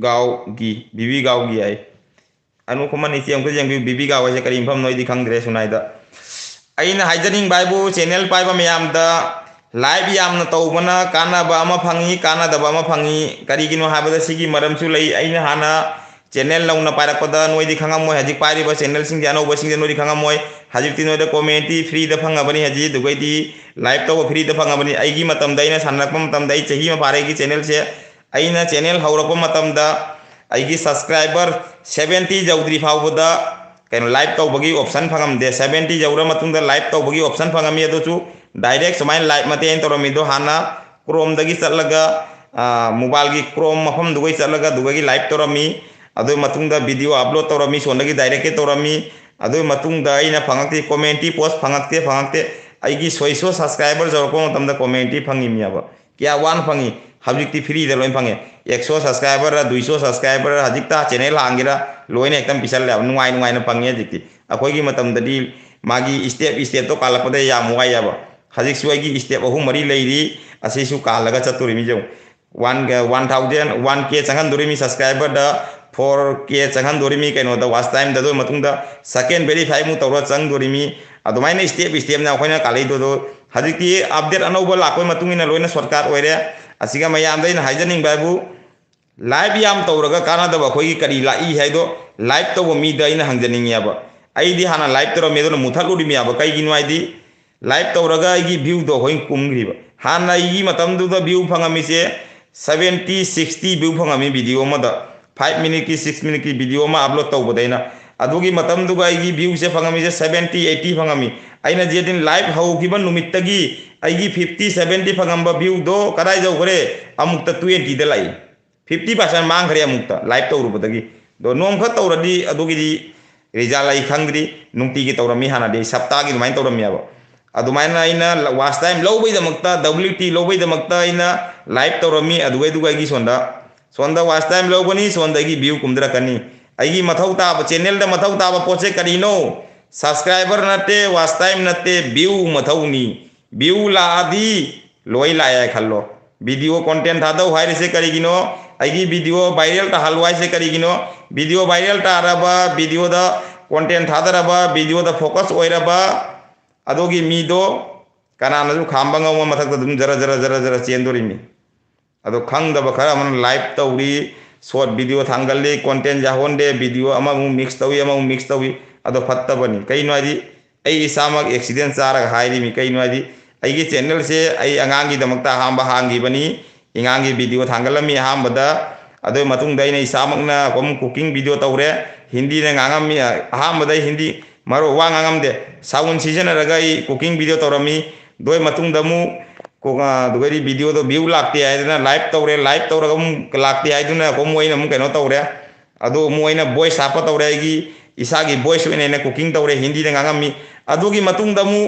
गाव गी आई अनुकुमन इसे हमको जेंग बीबी गाव से करी फम नोई दिखंग द्रे सुनाइदा अइना हाइजनिंग बाइबु चैनल पाइबा मयामदा लाइव यामना तौबना कानाबा अमा फंगी कानादबा अमा फंगी करीगिनो हाबदा सिगी मरमसु लई अइना हाना चैनल नौना पारकपदा नोइदी खंगामोय हजिक पारिबा चैनल सिंग अनौबा सिंग नोइदी खंगामोय हजिक नोइदा कमेंटी फ्री द फंगाबनी हजि दुगैदी लाइव तौबा फ्री द फंगाबनी आइगी मतमदा आइना सानरकपा मतमदा आई चही मा पारेगी चैनल से आइना चैनल हौरकपा मतमदा आइगी सब्सक्राइबर 70 जौद्री फावबदा कैनो लाइव तौबगी ऑप्शन फंगमदे 70 जौरा मतुंगदा लाइव तौबगी ऑप्शन फंगमी अदुचु डायरेक्ट सुमाइन लाइव मते तोरमिदो हाना क्रोम दगी चलगा मोबाइल की क्रोम मफम दुगै चलगा दुगगी लाइव तोरमी अदुई मतुंगदा वीडियो अपलोड तौरमी सोनगी डायरेक्ट तौरमी अदुई मतुंगदा आइना फंगते कमेंटी पोस्ट फंगते आइगी सोइसो सब्सक्राइबर जरको मतमदा कमेंटी फंगी मियाबा क्या वान फंगी हजिकती फ्री दे लोइन फंगे 100 सब्सक्राइबर 200 सब्सक्राइबर हजिकता चैनल हांगिरा लोइन एकदम पिसल ले नुवाई नुवाई फंगे हजिकती अखोगी मतमददी मागी स्टेप तो कालपदे याम वायाबा हजिक सुइगी स्टेप अहु मरी लेरी असिसु कालगा चतुरिमी जो 1K चंगन दुरिमी सब्सक्राइबर दा 4K चंगन दुरिमी कैनो दा वाच टाइम दो मतुंगदा सेकंड वेरीफाई मु तौर चंग दुरिमी अदुमाइना स्टेप ना अखोइना कालैदो दो हजिकती अपडेट अनौबा लाकोय मतुंगिना लोइना शॉर्टकट ओइरे असिगा मयामदैना हाइजनिंग बाबू लाइव याम तौरगा कानादब अखोइगी करी लाई हाइदो लाइव तौबो मीदा आइना हंजनिंगियाबा आइदी हाना लाइव तौर मेदो मुथालुरिमियाबा कैगिनो आइदी लाइव तौरगा आइगी व्यू दो होइन कुमग्रिबा हाना आइगी मतमदुदा व्यू फंगामिसे 70-60 व्यू फंगामी वीडियो मदा 5 मिनट की 6 मिनट की वीडियो में अपलोड तौबदैना अदुगी मतमदुगा आइगी व्यू से फंगामिसे 70-80 फंगामी आइना जेदिन लाइव हौखिबा नुमित्तगी आइगी 50-70 फंगम्बा व्यू दो कदाई जौगरे अमुक्ता 20 दा लाई 50% मांगरे अमुक्ता लाइव तौरुबदगी दो नोंख तौरदी अदुगी रिजल्ट आई खंगद्री नुंगतीगी तौरमी हानादे सप्ताहगी दुमाइन तौरमियाबा अदुमाइना आइना वाच टाइम लौबैदमक्ता WT लौबैदमक्ता आइना लाइव तौरमी अदुगैदुगैगी सोंदा वाच टाइम लौबनी सोंदागी व्यू कुमद्रकनी आइगी मथौ ताब चैनल दा मथौ ताब पोचे करिनो सब्सक्राइबर नते वाच टाइम नते व्यू मथौनी व्यू लादी लोई लाया खल्लो वीडियो कंटेंट थादौ हाइरसे करिगिनो आइगी वीडियो वायरल ता हलवाई से करिगिनो वीडियो वायरल तारबा वीडियो दा कंटेंट थादरबा वीडियो दा फोकस ओइरबा अदोगी मीदो कनानजु खामबंगा मथक दुम जरा चेंदोरिमी अदो खंगदब खरा मन लाइव तौरी शॉर्ट वीडियो थांगल्ले कंटेंट जाहोंदे वीडियो अमा मिक्स तौई अदो फत्तबनी कइनो आदि आई इसामक एक्सीडेंट चारग हाइरिमी कइनो आदि आइगी चैनल से आई अंगांगी दमकता हांबा हांगीबनी इंगांगी वीडियो थांगलमी हांबदा अदो मतुंग दैना इसामकना कोम कुकिंग वीडियो तौरे हिंदी ने गांगमी हांबदा हिंदी मारो वा गांगमदे साउंड सीजन रगा कुकिंग वीडियो तौरमी दोय मतुंग दमु कोगा दुगरी वीडियो दो व्यू लागते आइदना लाइव तौरगा लागते आइदना को मोइना मु कैनो तौरे अदो मोइना वॉइस हापा तौरे आइगी इसागी वॉइस ओइना कुकिंग तौरे हिंदी ने गांगमी अदुगी मतुंग दमु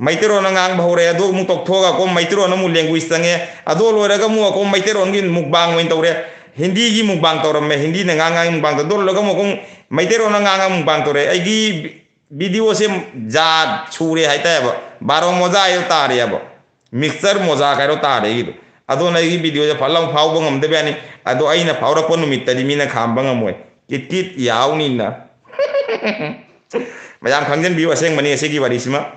मैतेरोन ngang bahore ado mu tok thoga ko मैतेरोन mu language tange ado loiraga mu ko मैतेरोन gi mukbang moin tawre Hindi gi mukbang tawrame Hindi na ngang mukbang to dol laga mokong maitero na ngang mukbang tore ai gi video se ja chure haita ba baro moza ayo tare ba mixer moza kairo tare gi ado na gi video ja phalam phau bangam de bani ado aina phawra pon numit tadi mina kham bangam moy kit kit yaw ni na mayam khangjen biu aseng mani ase gi wari sima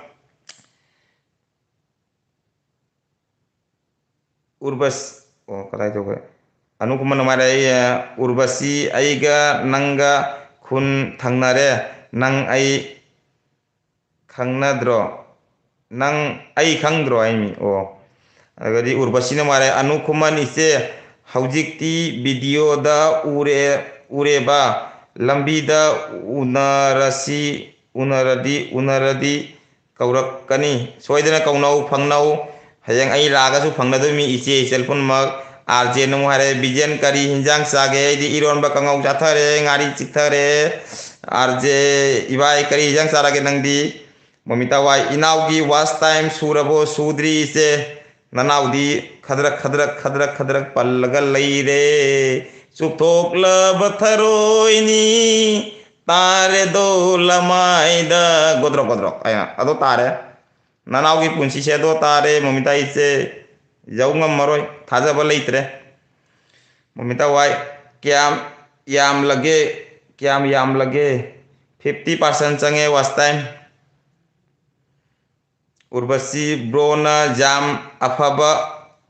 urbas oh kadai to ke anu kuman mare urbasi aiga nanga khun thangnare nang ai khangnadro nang ai khangdro ai mi oh agadi urbasi na mare anu kuman ise haujikti video da ure ba lambi da unaradi kaurak kani soidana kaunau phangnau hayang ai laga su phangnadu mi iche cellphone mak arje no hare bijen kari hinjang sage di iron ba kangau jathare ngari chithare arje ibai kari hinjang sarage nangdi momita wai inaugi was time surabo sudri se nanaudi khadrak pallaga leire suthok labatharoini tare do lamaida godro aya ado tare nanaudi punsi se do tare momita ise jaungam maroi thajaba leitre momita wai kyam yam lage 50% change was time urbasi brona jam afaba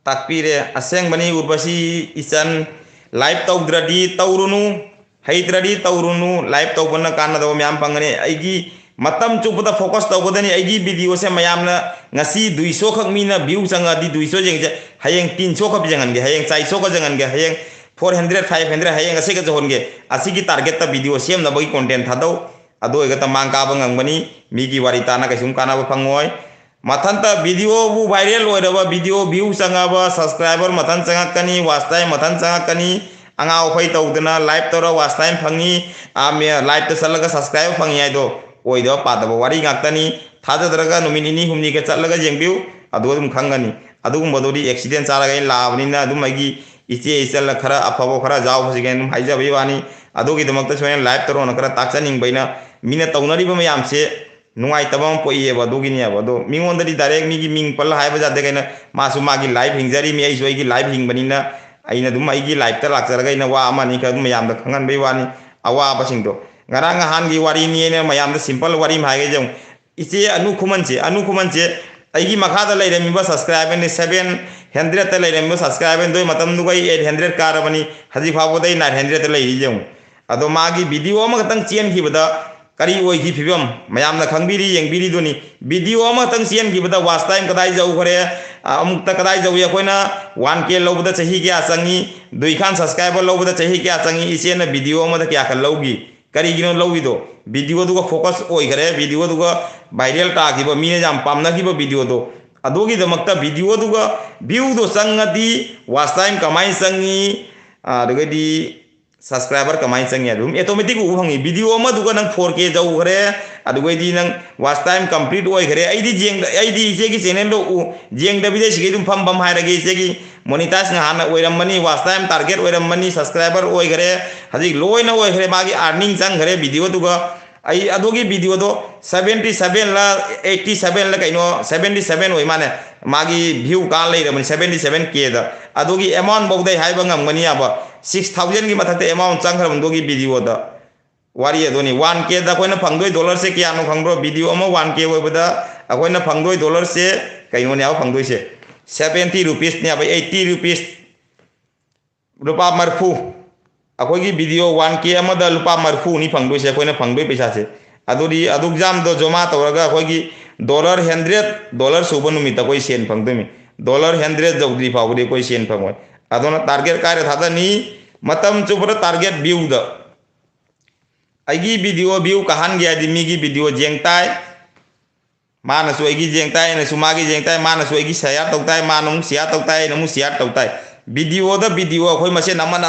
takpire aseng bani urbasi isan live tawdradi tawrunu haidradi tawrunu live tawbana kana do myam pangane aigi matam chupda focus tawbadani aigi video se mayamna ngasi 200 khak mina view changa di 200 jeng hayeng 300 khap jangan ge hayeng 400 ka jangan ge hayeng 400 500 hayeng ase ka johon ge asigi target ta video sem na bagi content thadau ado ega ta mang ka bang bani migi warita na kasum kana ba phangoi mathanta video bu viral oiraba video view changa ba subscriber mathan changa kani watch time mathan changa kani anga ofai tawdana live tora watch time phangi ame live to salaga subscribe phangi ai do oido padaba wari ngaktani thajadraga numini humni ke chatlaga jengbiu adu dum khangani adugum bodori accident charaga labni na dum agi iche isal khara afabo khara jaw phasigen dum haija bai wani adugi damakta soyen live toro na khara takchaning baina mina tawnari ba mayam se nungai tabam poiye ba dugini ba do mingondari direct migi ming pal haiba jade kaina masu magi live hingjari mi ai soi gi live hingbanina aina dum ai gi live ta lakcharaga ina wa amani ka dum mayam da khangan bai wani awa basing do ngarang han gi wari ni ne mayam da simple wari ma ge jong iche anu khumanche ai gi makha da leiremi ba subscribe ne 700 ta leiremi subscribe doi matam du gai 800 karabani haji phabo dai 900 ta leiri jong ado magi video ma tang chen gi bada kari oi gi phibam mayam na khangbiri yengbiri duni video ma tang chen gi bada watch time kadai jau khore amuk ta kadai jau ya koina 1k lobda chahi kya changi 2 khan subscriber lobda chahi kya changi ise na video ma da kya khal logi kari gino logi do video du ko focus oi khare video du ko viral ta gi ba mine jam pamna gi ba video do adogi damakta video du ko view do sangadi watch time kamai sangi adugadi subscriber kamai changi adum automatic u hangi video ma duga nang 4k jau khare adugoi di nang watch time complete oi khare aidi ise gi channel do u jeng da bide sigi dum pam haira gi ise gi monetize nga hana oiram mani watch time target oiram mani subscriber oi khare haji loina oi khare magi earning chang khare video duga ai adogi video do 77 la 87 la kaino 77 oi mane magi view ka lei ra 77k da adogi amount bogdai haiba ngam ngani aba 6000 की मथते अमाउंट चंखर बंदोगी वीडियो दा वारी अदोनी 1k दा कोइना फंगदोय डॉलर से क्या नो फंगब्रो वीडियो अमा 1k ओबदा अकोइना फंगदोय डॉलर से कइनो ने फंगदोय से 70 रुपीस ने अब 80 रुपीस रुपा मरफू अकोगी वीडियो 1k अमा दा रुपा मरफू नि फंगदोय से कोइना फंगदोय पैसा से अदोरी अदुक जाम दो जमा तवरगा अकोगी डॉलर 100 डॉलर सुबन मिता कोई सेन फंगदोमी डॉलर 100 जौद्री फावदे कोई Sen फंगोय adona target kare thada ni matam chubra target view da aigi video view kahan gya di migi video jengtai mana su aigi jengtai na sumagi jengtai mana su aigi share tautai manung share tautai namu share tautai video da video khoi mase nama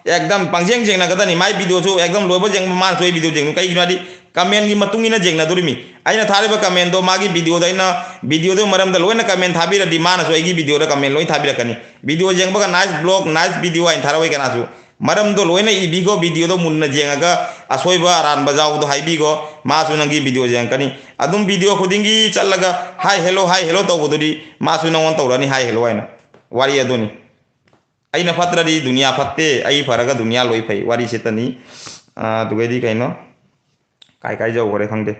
ekdam pangjeng jeng na gada ni mai video chu ekdam lobo jeng man su video jeng kai gina di comment की मतुंगिना जेंगनादुरिमी आइना थारिबा कमेंट दो मागी वीडियो दाइना वीडियो दो मरमदा लोइना कमेंट थाबिरदि मानासु आइगी वीडियो दा कमेंट लोइ थाबिरकनी वीडियो जेंगबगा नाइस ब्लॉग नाइस वीडियो आइन थारावै कनासु मरम दो लोइना इबिगो वीडियो दो मुन्ना जेंगागा असोइबा अरानबा जाउदो हाइबिगो मासु नंगी वीडियो जेंगकनी अदुम वीडियो खुदिंगी चलगा हाय हेलो तौबदुदी मासु नंगोन तौरनी हाय हेलो आइना वारी अदुनी आइना फत्रदी दुनिया फत्ते आई फरगा दुनिया लोइ फै वारी सेतनी दुगैदी कैनो काय जाऊगरे खंगदे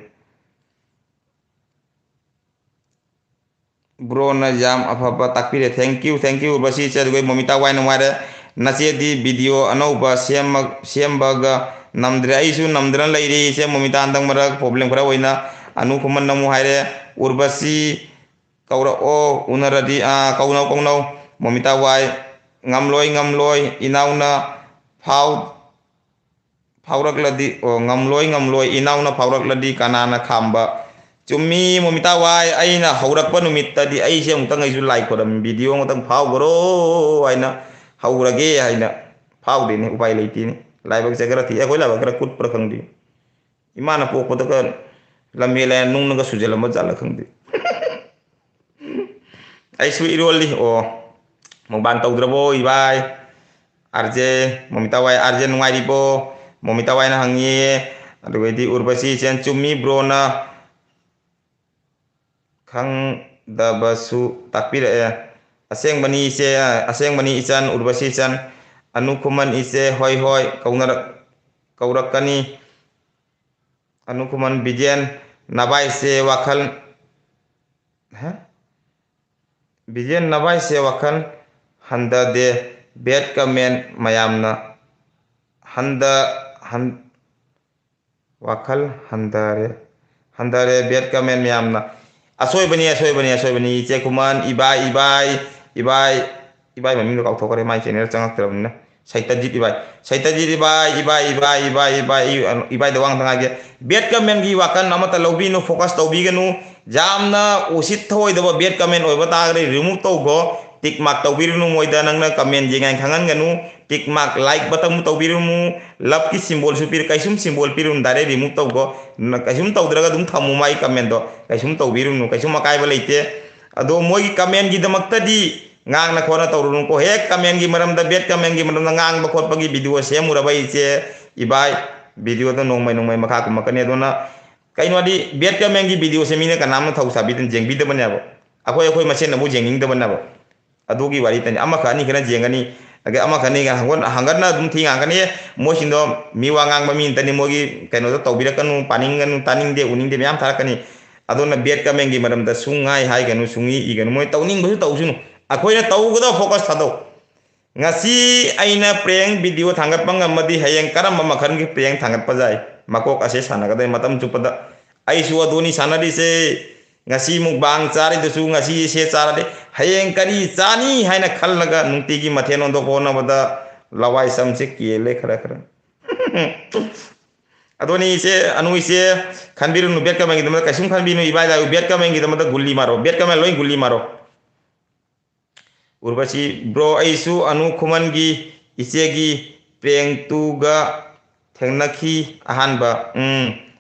ब्रो न जाम अफबा ताकपिरे थैंक यू बसी चदुगै ममिता वाइन वारे नचेदी वीडियो अनौबा सेमबगा नमद्रे आइसु नमद्रन लैरी से ममिता अंदंग मरक प्रॉब्लम खरा होइना अनु खुमन नमु हायरे उर्वशी कौरा ओ उनरदी कौनौ ममिता वाई ngamloi inauna phaurak ngamloi inauna phaurak ladi kanana khamba chumi momita wai aina haurak pa numit tadi ai se mutang ai su like kodam video ngotang phau goro aina haurage aina phau de ne upai leiti ni lai bak segara thi akoi la bakra kut pra khangdi imana pok ko ka lamela nung naga sujela ma jala khangdi ai su iroli o mukbang taudrabo ibai arje momita wai arje nungai ribo momita wai na hangi adugai di urbasi chen chumi bro na khang da basu takpir aseng bani isan urbasi chan anu kuman ise hoi kaurak kani anu kuman bijen nabai se wakal bijen nabai se wakal handa de bad comment mayamna wakal handare bad comment mayamna asoi bani che kuman ibai mamin kau thokare mai channel changak terumna Saitajit ibai dawang tanga ge bad comment gi wakan namata lobi no focus taubi ganu jamna usit thoi daba bad comment oiba tagre remove taugo tik mark taubirumu moida nangna comment jengai khangan ganu tik mark like batamu taubirumu love ki symbol supir kaisum symbol pirum dare remove taugo kaisum taudraga dum thamu mai comment do kaisum taubirumu kaisum makai baleite ado moi comment gi damakta di ngang na khona tawrun ko hek comment gi maram da bet comment gi maram ngang ba khot pagi video semura bai che ibai video to nongmai makha ko makane do na kaino di bet comment gi video semine ka nam thau sabitin jengbi de banabo akoi masen na mu jenging de banabo adugi wari tani ama khani kana jengani age ama khani ga hangan na dum thi ngani mo sindo miwa ngang ba min tani mogi kaino to tawbira kanu paning ganu taning de uning de myam tharakani adona bet comment gi maram da sungai hai ganu sungi i ganu moi tawning bu tawsunu akoina tawgada focus thado ngasi aina prank video thangat pangamadi hayeng karam makhan gi prank thangat pajai makok ase sanagada matam chupada ai su adoni sanadi se ngasi mukbang chari desu ngasi se charade hayeng kari chani haina khallaga nungti gi mathen ondo kona bada lawai samse kiele khara adoni se anu se khanbiru nu bet kamangi dama kasum khanbinu ibai da bet kamangi dama gulli maro bet kamal loi gulli maro urbasi bro aisu anu kuman gi isegi prank tu ga thengnaki ahanba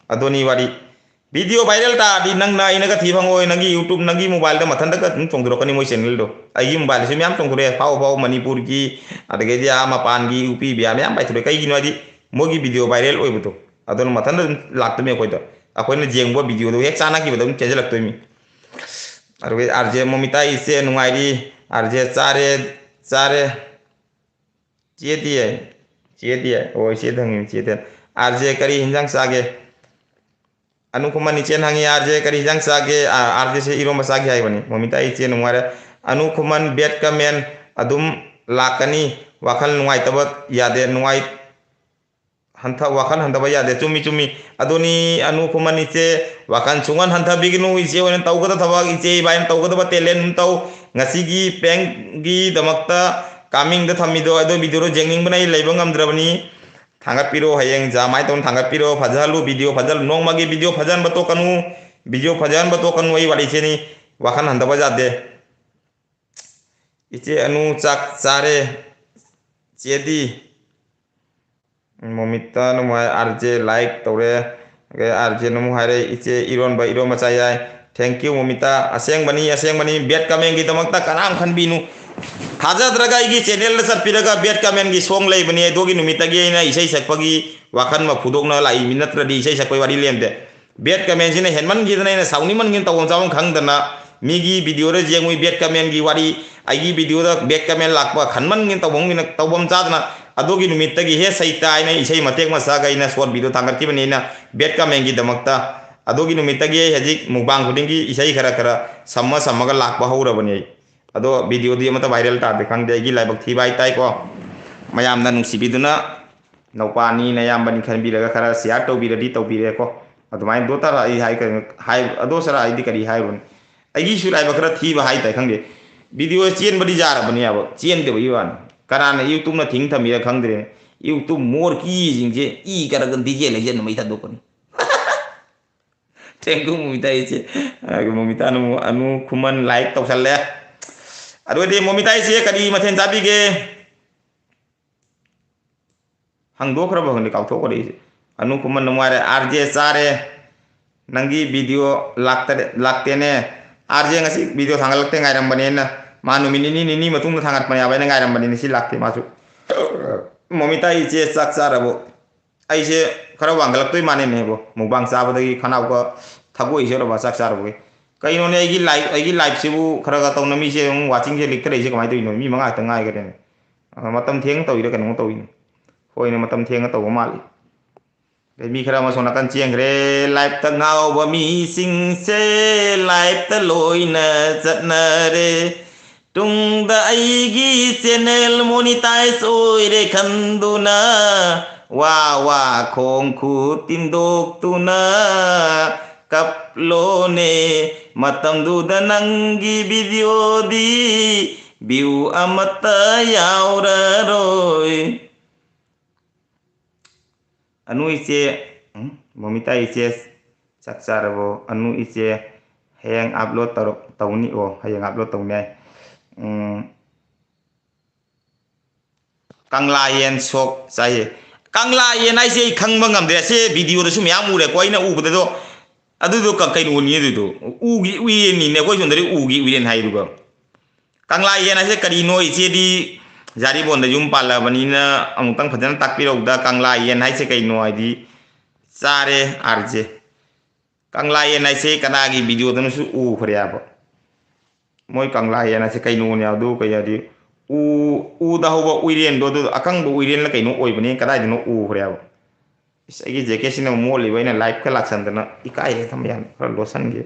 adoni wari video viral ta di nangna ina ga thibangoi nangi youtube nangi mobile da mathanda ka chongdurokani moi channel do ai mobile se myam chongdure pau manipur gi adage dia ama pan gi upi bia myam bai thure kai gi no di mogi video viral oi buto adon mathanda laktume koi da akoina jengbo video do hek chana ki badam change laktoi arwe arje momita ise nungairi arje chare chedie o chedang chede arje kari hinjang sage anu kumani chen hangi arje kari hinjang sage arje se iro masage hai bani momita iche nungare anu kuman bet kamen adum lakani wakal nungai tabat yade nungai wakal hanta ba yade chumi adoni anu kuman iche wakan chungan hanta biginu iche wen tawgada thawag iche bain tawgada ba telen tau ngasi gi prank gi damakta coming da thamido ado video jenging banai leibang amdrabani thangat piro hayeng jamai ton thangat piro phajalu video phajal nong magi video phajan bato kanu ai wali cheni wakan handa ba jade iche anu chak chare chedi momita no mai arje like tore RJ namu hare iche iron maca yai. Thank you Momita. Aseng bani bet kamen gi damakta kanam khanbinu. Thajadраga igi channel la satpiraga bet kamen gi song lay bani dogi numita gi na isai sakpagi wakan ma phudokna lai minatra di isai sakpai wari lemde. Bet kamen sine henman gi na sauni man gi tawon jawon khangdana migi video ra jengui bet kamen gi wari aigi video da bet kamen lakpa khanman gi tawong gi tawbam chadna adogi numita gi he saita ina isai matek ma saga ina short video thangar ki bani na bet kamen gi damakta adogi numita gi hajik mukbang khudingi isai khara samma samaga lakpa haura bani ado video di mata viral ta de khang de gi laibak thi bai tai ko mayam na nungsi biduna naupani na yam bani khan bi laga khara share to bi redi to bi re ko adumai do ta ai hai ado sara ai di kari hai bun ai gi su laibak khara thi ba hai tai khang de video chen badi jar bani abo chen de bai wan karana youtube na thing thami ra khang de youtube more ki jing je I kara gan di je le je no mai ta do ko ni thank you Momita iche Momita anu kuman like to sal le aduh Momita iche kadi mathen jabi ge hangdo khara bahang de kautho ko de anu kuman namare RJ sare nangi video lakte ne RJ ngasi video thangal lakte ngai ram bane na manu ni matung thangat maya bai na ngai ram bane si lakte masu Momita iche sak sarabo aise khara wangalak toi mane ne bo mubang sa badagi khana ko thago ise ro ba sak sarabo kai no ne agi live sibu khara ga tong nami se watching se liktre ise kamai toi no mi manga ta ngai ga den matam theng toi ra kan toi hoi ne matam theng to mali mi khara ma sona kan chiang re live ta ngao ba mi sing se live ta loi na chat na re tung da ai gi channel monetize oi re khanduna wa khong khu tim dok tuna kap lo ne matam du da nangi video di view amata yaura roi anu iche Momita iche saksarabo anu iche hayang upload tawni o hayang upload tawne kangla yen sok sai kangla yen ai se khangba ngamde se video da sum yam ure ko ina ubde do adu do ka kai no ni do ugi wi ni ne ko sondari ugi wi ren hai du ga kangla yen ai se kari no iche di jari bon da yum pala bani na amutang phajana takpi rok da kangla yen hai se kai no ai di sare RJ kangla yen ai se kana gi video da su u khriya ba moi kangla yen ai se kai no nya do ka ya di u da ho uiren do akang bo uiren la kai no oi bani kada di no u khriya ba isagi jeke sina mo li baina live ka laksan dana ikai tham yan ra losan ge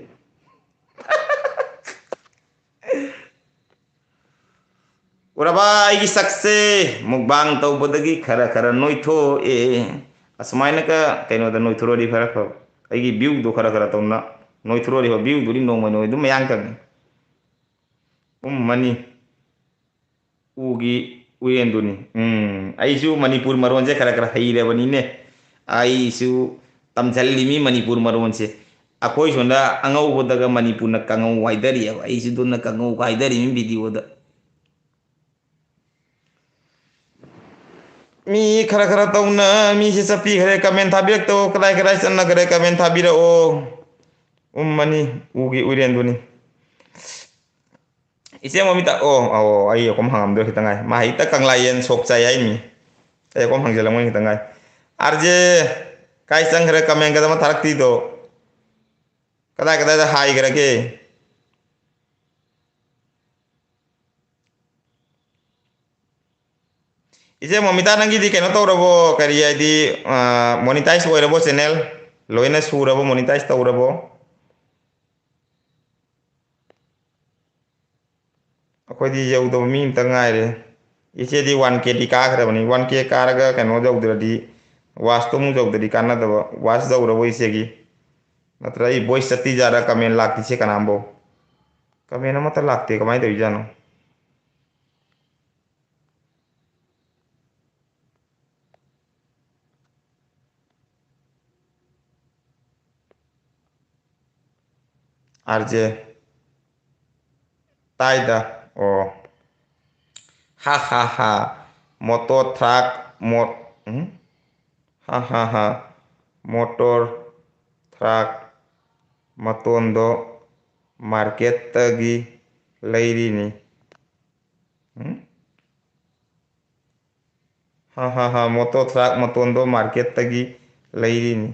uraba igi sakse mukbang tau bodagi khara noitho asmaina ka kaino da noithro di phara ko igi view do khara tauna noithro di view do ni no mai dum yang kan mani ugi uyen duni aisu manipur maron je khara hai le bani ne aisu tamjalli mi manipur maron se akoi sonda angau bodaga manipur na kangau waidari aisu do na kangau waidari mi video da mi khara tauna mi se sapi khare comment thabirek to kalai sanna khare comment thabira o mani ugi uren duni ise Momita ai kom hangam do hitangai ma hita kanglayen sok chai ai mi ai kom hangjelang mo hitangai RJ kai sang khare comment ga ma tharak ti do kada da hai khare ke ise Momita nangi di keno to rabo kariya di monetize oi rabo channel loina su rabo monetize to rabo akoi di jau do mi tangai re ise di 1k di ka khare bani 1k ka ga keno jau di वास्तव में जो तरी काना दबा वास जाऊ रवो इसे की नत्र ई बॉयस सती जा रहा कमेंट लागती से का नाम बो कमेंट मतलब लागते कमाई तो जानो RJ ताइदा O ha motor truck ha motor track matondo market tagi lairi ni. Moto track matondo market tagi lairi ni.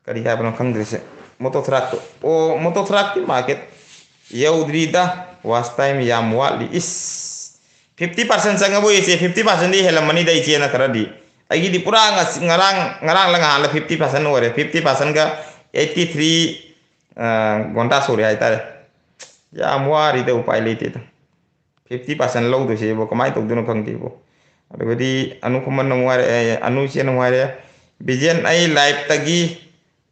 Kari haibano khangdrise moto track to moto track ki market yaudrida was time yam watli is 50% sangabu ise 50% di helamani da iche na karadi agi di pura ngarang lang hala 50% ore 50% ga 83 gonta sore aitare yam wari da upai lete ta 50% low do se bo kamai to duno khangti bo adugadi anu kuman no ware anu che no ware bijen ai live tagi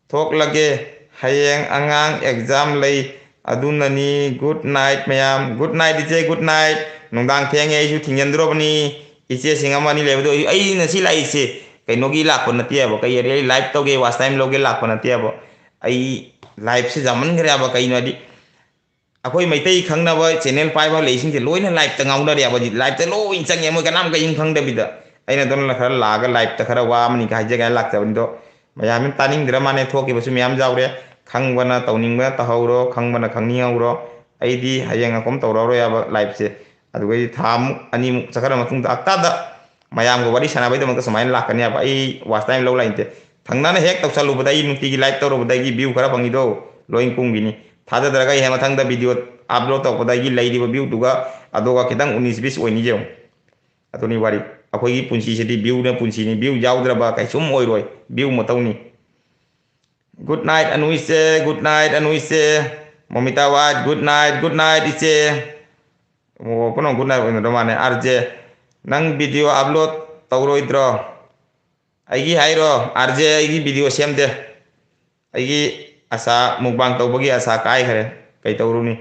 thok lage hayeng angang exam lay adunani good night mayam good night ije good night nungdang thenge isu thingendro bani ije singamani lebdo ai na si lai se kainogi lakko natiabo kai ri live toge was time loge lakko natiabo ai live se zaman gre aba kaino di akoi maitai khangnaba channel paiba leising je loina live ta ngauna ri aba di live ta lo in change mo kanam ka ing khangda bida aina don la khara laga live ta khara wa mani ka je ga lak ta bindo mayam taning dramane thoki basu mayam jawre khangwana tawningba tahawro khangwana khangniawro aidi hayang akom tawro ya live se adugai tham ani sakara matung da aktada mayam go wari sana bai dama ka samain lakani aba ai was time lo lainte thangnana hek tawsalu badai nukti gi live tawro badai gi view khara pangido loing kunggini thada daraga hema thangda video upload to badai gi laidi ba view duga adoga kitang 19 20 oini je atuni wari akhoi gi punsi se di view na punsi ni view yaudra ba kai sum oi roi view mo tawni good night anu ise momita wat good night ise mo kono good night ono mane arje nang video upload tawroi dro aigi hairo arje aigi video semde aigi asa mukbang tawbagi asa kai khare kai tawruni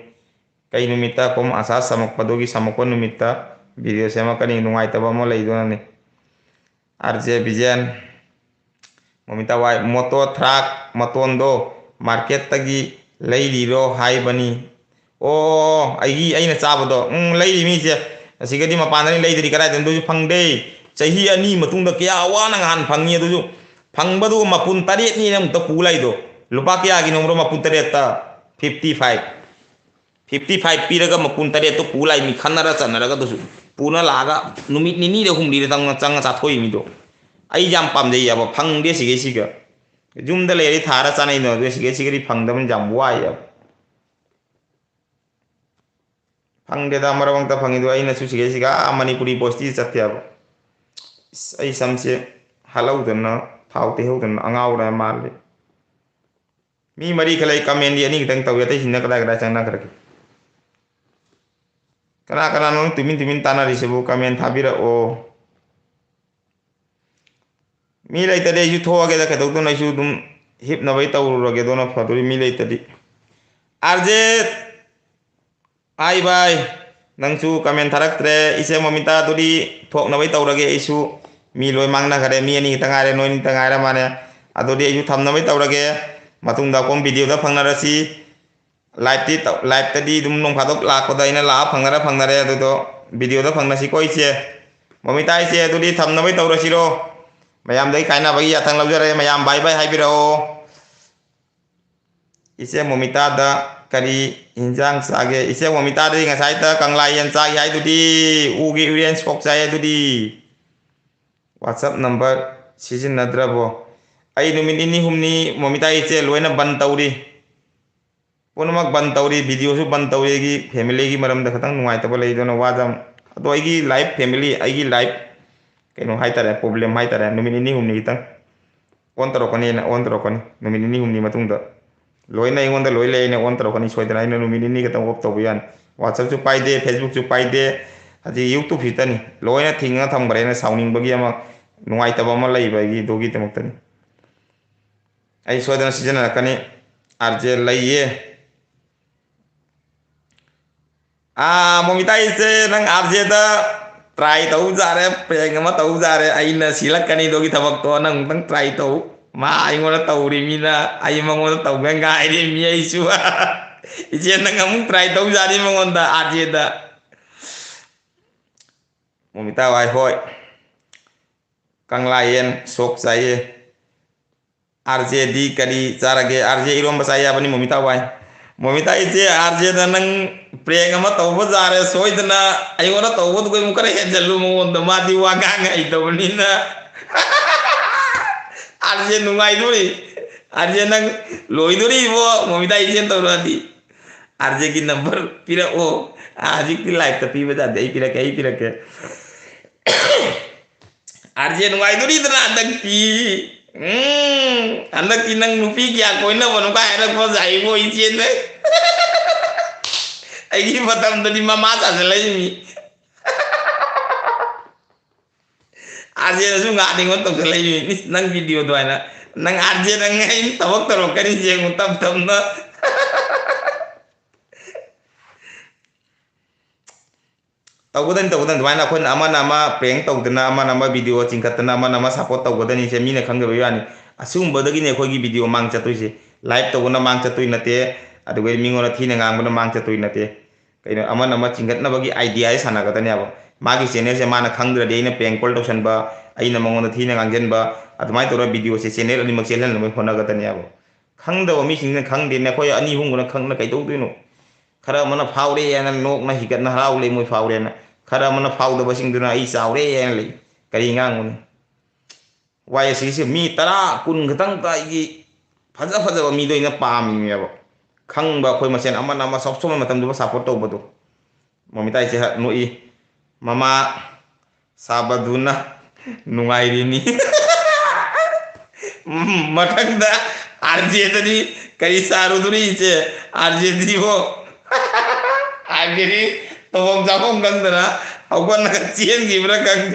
kai numita kom asa samak padogi samakon numita video sema kani nungai taba mo leidona ni arje bijen momita wai moto track matondo market tagi leiriro haibani aigi aina chabado leiri mi je asigadi mapanani leidri karai den du phangde chahi ani matungda kya wana ngan phangi du phangbadu mapun taret ni nam to pulai do lupa kya gi nomro mapun taret ta 55 piraga mapun taret to pulai mi khanara chanaraga du puna laga numit nini de humri de tang chang cha thoi mi do ai jam pam de ya ba phang de sige siga jum da le ri thara chanai no de sige sige ri phang da man jam wai ya phang de da mara bang ta phangi do ai na su sige siga manipuri posti chatya ba ai samse halau da na thau te ho da angau da mal mi mari khalai comment di ani kitang taw ya te hinna kada chang na karaki kana non timin tana risebu kamen thabira o mi lai tade ju thoa ge da ka dog na ju dum hip na bai taw ro ge do na phaduri mi lai tadi arje ai bai nang chu kamen tharak tre ise momita duri thok na bai taw ra ge isu mi loi mang na gare mi ani tangare noin tangara mane adodi ju tham na bai taw ra ge matung da kom video da phang na ra si live tadi dum nong phadok la ko daina la phangnare do video da phangna si koi che momita ise du di thamna bai tawra siro mayam dai kaina bagi athang laujare mayam bye bye haibiro ise momita da kari injang sage ise momita dai ngasai ta kanglai yan sa yai du di ugi audience kok sai du di whatsapp number sizin nadrabo ai numini humni momita ise loina ban tawri punamak ban tawri video su ban tawri gi family gi maram da khatang nuai ta balai do na wajam ado ai gi live family ai gi live kaino hai tare problem hai tare numini ni humni tang on taro kani na on taro kani numini ni humni matung da loi na ingon da loi le na on taro kani soi da na numini ni ka tang op to bian whatsapp su pai de facebook su pai de adi youtube hitani loi na thinga tham bare na sounding bagi ama nuai ta ba ma lai ba gi dogi tamak tani ai soi da season na kani arje laiye momita ise nang arje da try tau jare peng ma tau jare aina silakani dogi thabak to nang tang try tau ma ai ngona tau ri mina ai ma ngona tau ga ai ri mi ai su ije nang amung try tau jare ma ngonda arje da momita wai hoi Kanglayen sok saya RJ di kadi carage RJ iromba saya apa nih momita wai momita ije RJ nang prank ama tawbo jare soidana ayona tawbo ko mukare hejalu mo onda mati waga ngai tawnina RJ nungai duri RJ nang loi duri bo momita ije tawradi RJ ki number pira o aji ki live tapi beda dei pira ke RJ nungai duri tana dagki anak kinang nupi kya koi na banu ka era ko jai bo ichen ne ai matam tadi mama sa selai mi arje na su nga ding to selai mi nang video do ana nang arje nang ngai tawak to kan je ngutam tam na tawudan duana kon ama nama prank tawdana ama nama video chingkatana ama nama support tawdani se mine khangga bayani asum badagi ne khogi video mang chatui se live tawna mang chatui nate adugai mingona thina ngang bana mang chatui nate kaino ama nama chingkatna bagi idea ai sana gatani abo magi channel se mana khangdra de ina prank call tawsan ba aina mangona thina ngangjen ba admai tora video se channel ani mak channel no khona gatani abo khangda mi singna khangde ne khoi ani hungona khangna kai tawduino khara mana faure yana nok na higat na haraule moi faure na khara mana fauda basing duna ai saure yana le kari ngangun wai si mi tara kun gatang ta gi faja mi do ina pam mi abo khang ba khoi masen ama nama sob som matam du support to bodo momita ise no i mama sabaduna nungai rini matang da arje tadi kari saru duri ise arje dibo agiri tawang jamong gandana awan nakachien gibra kang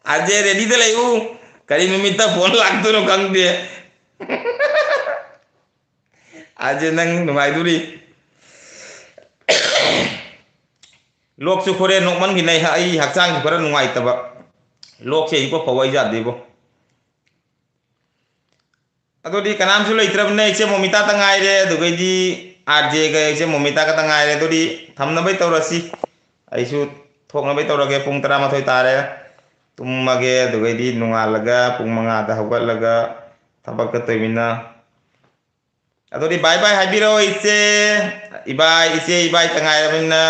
aje ready de layu kali meminta phone lagtu no kang dia aje nang nungai duri lok su khore nokman gi nai ha ai hakchang khore nungai taba lok se ko phawai ja debo adodi kanam su leitrab nei che momita tangai re dugai di RJ ga je momita ka tangai re dodi thamna bai tawrasi aisu thokna bai tawrage pung 13 tare tummage dugai di nungalaga pung 5 da hawgatlaga thabak ka toimina adodi bye bye habiro ibai tangai re minna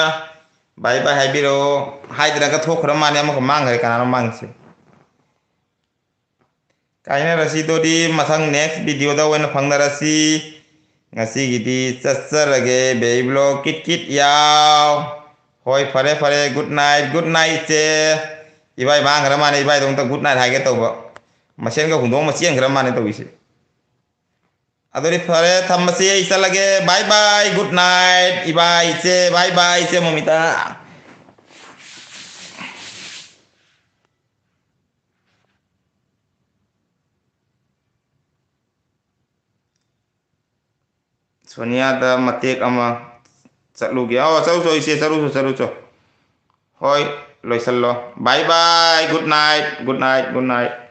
bye bye habiro haidra ka thokra mane am ko mangai kana mangse kaina rasi dodi masang next video da wen phangna rasi ngasi gidi chassarage be vlog kit yaw hoi fare good night che ibai bang ramane ibai dong ta good night hage to ba masen ga hundong ma chiang ramane to ise adori fare thammasi isa lage bye bye good night ibai che bye bye che momita Sonia da matek ama chatlu ge aw chau chau ise charu cho hoi loisallo bye bye good night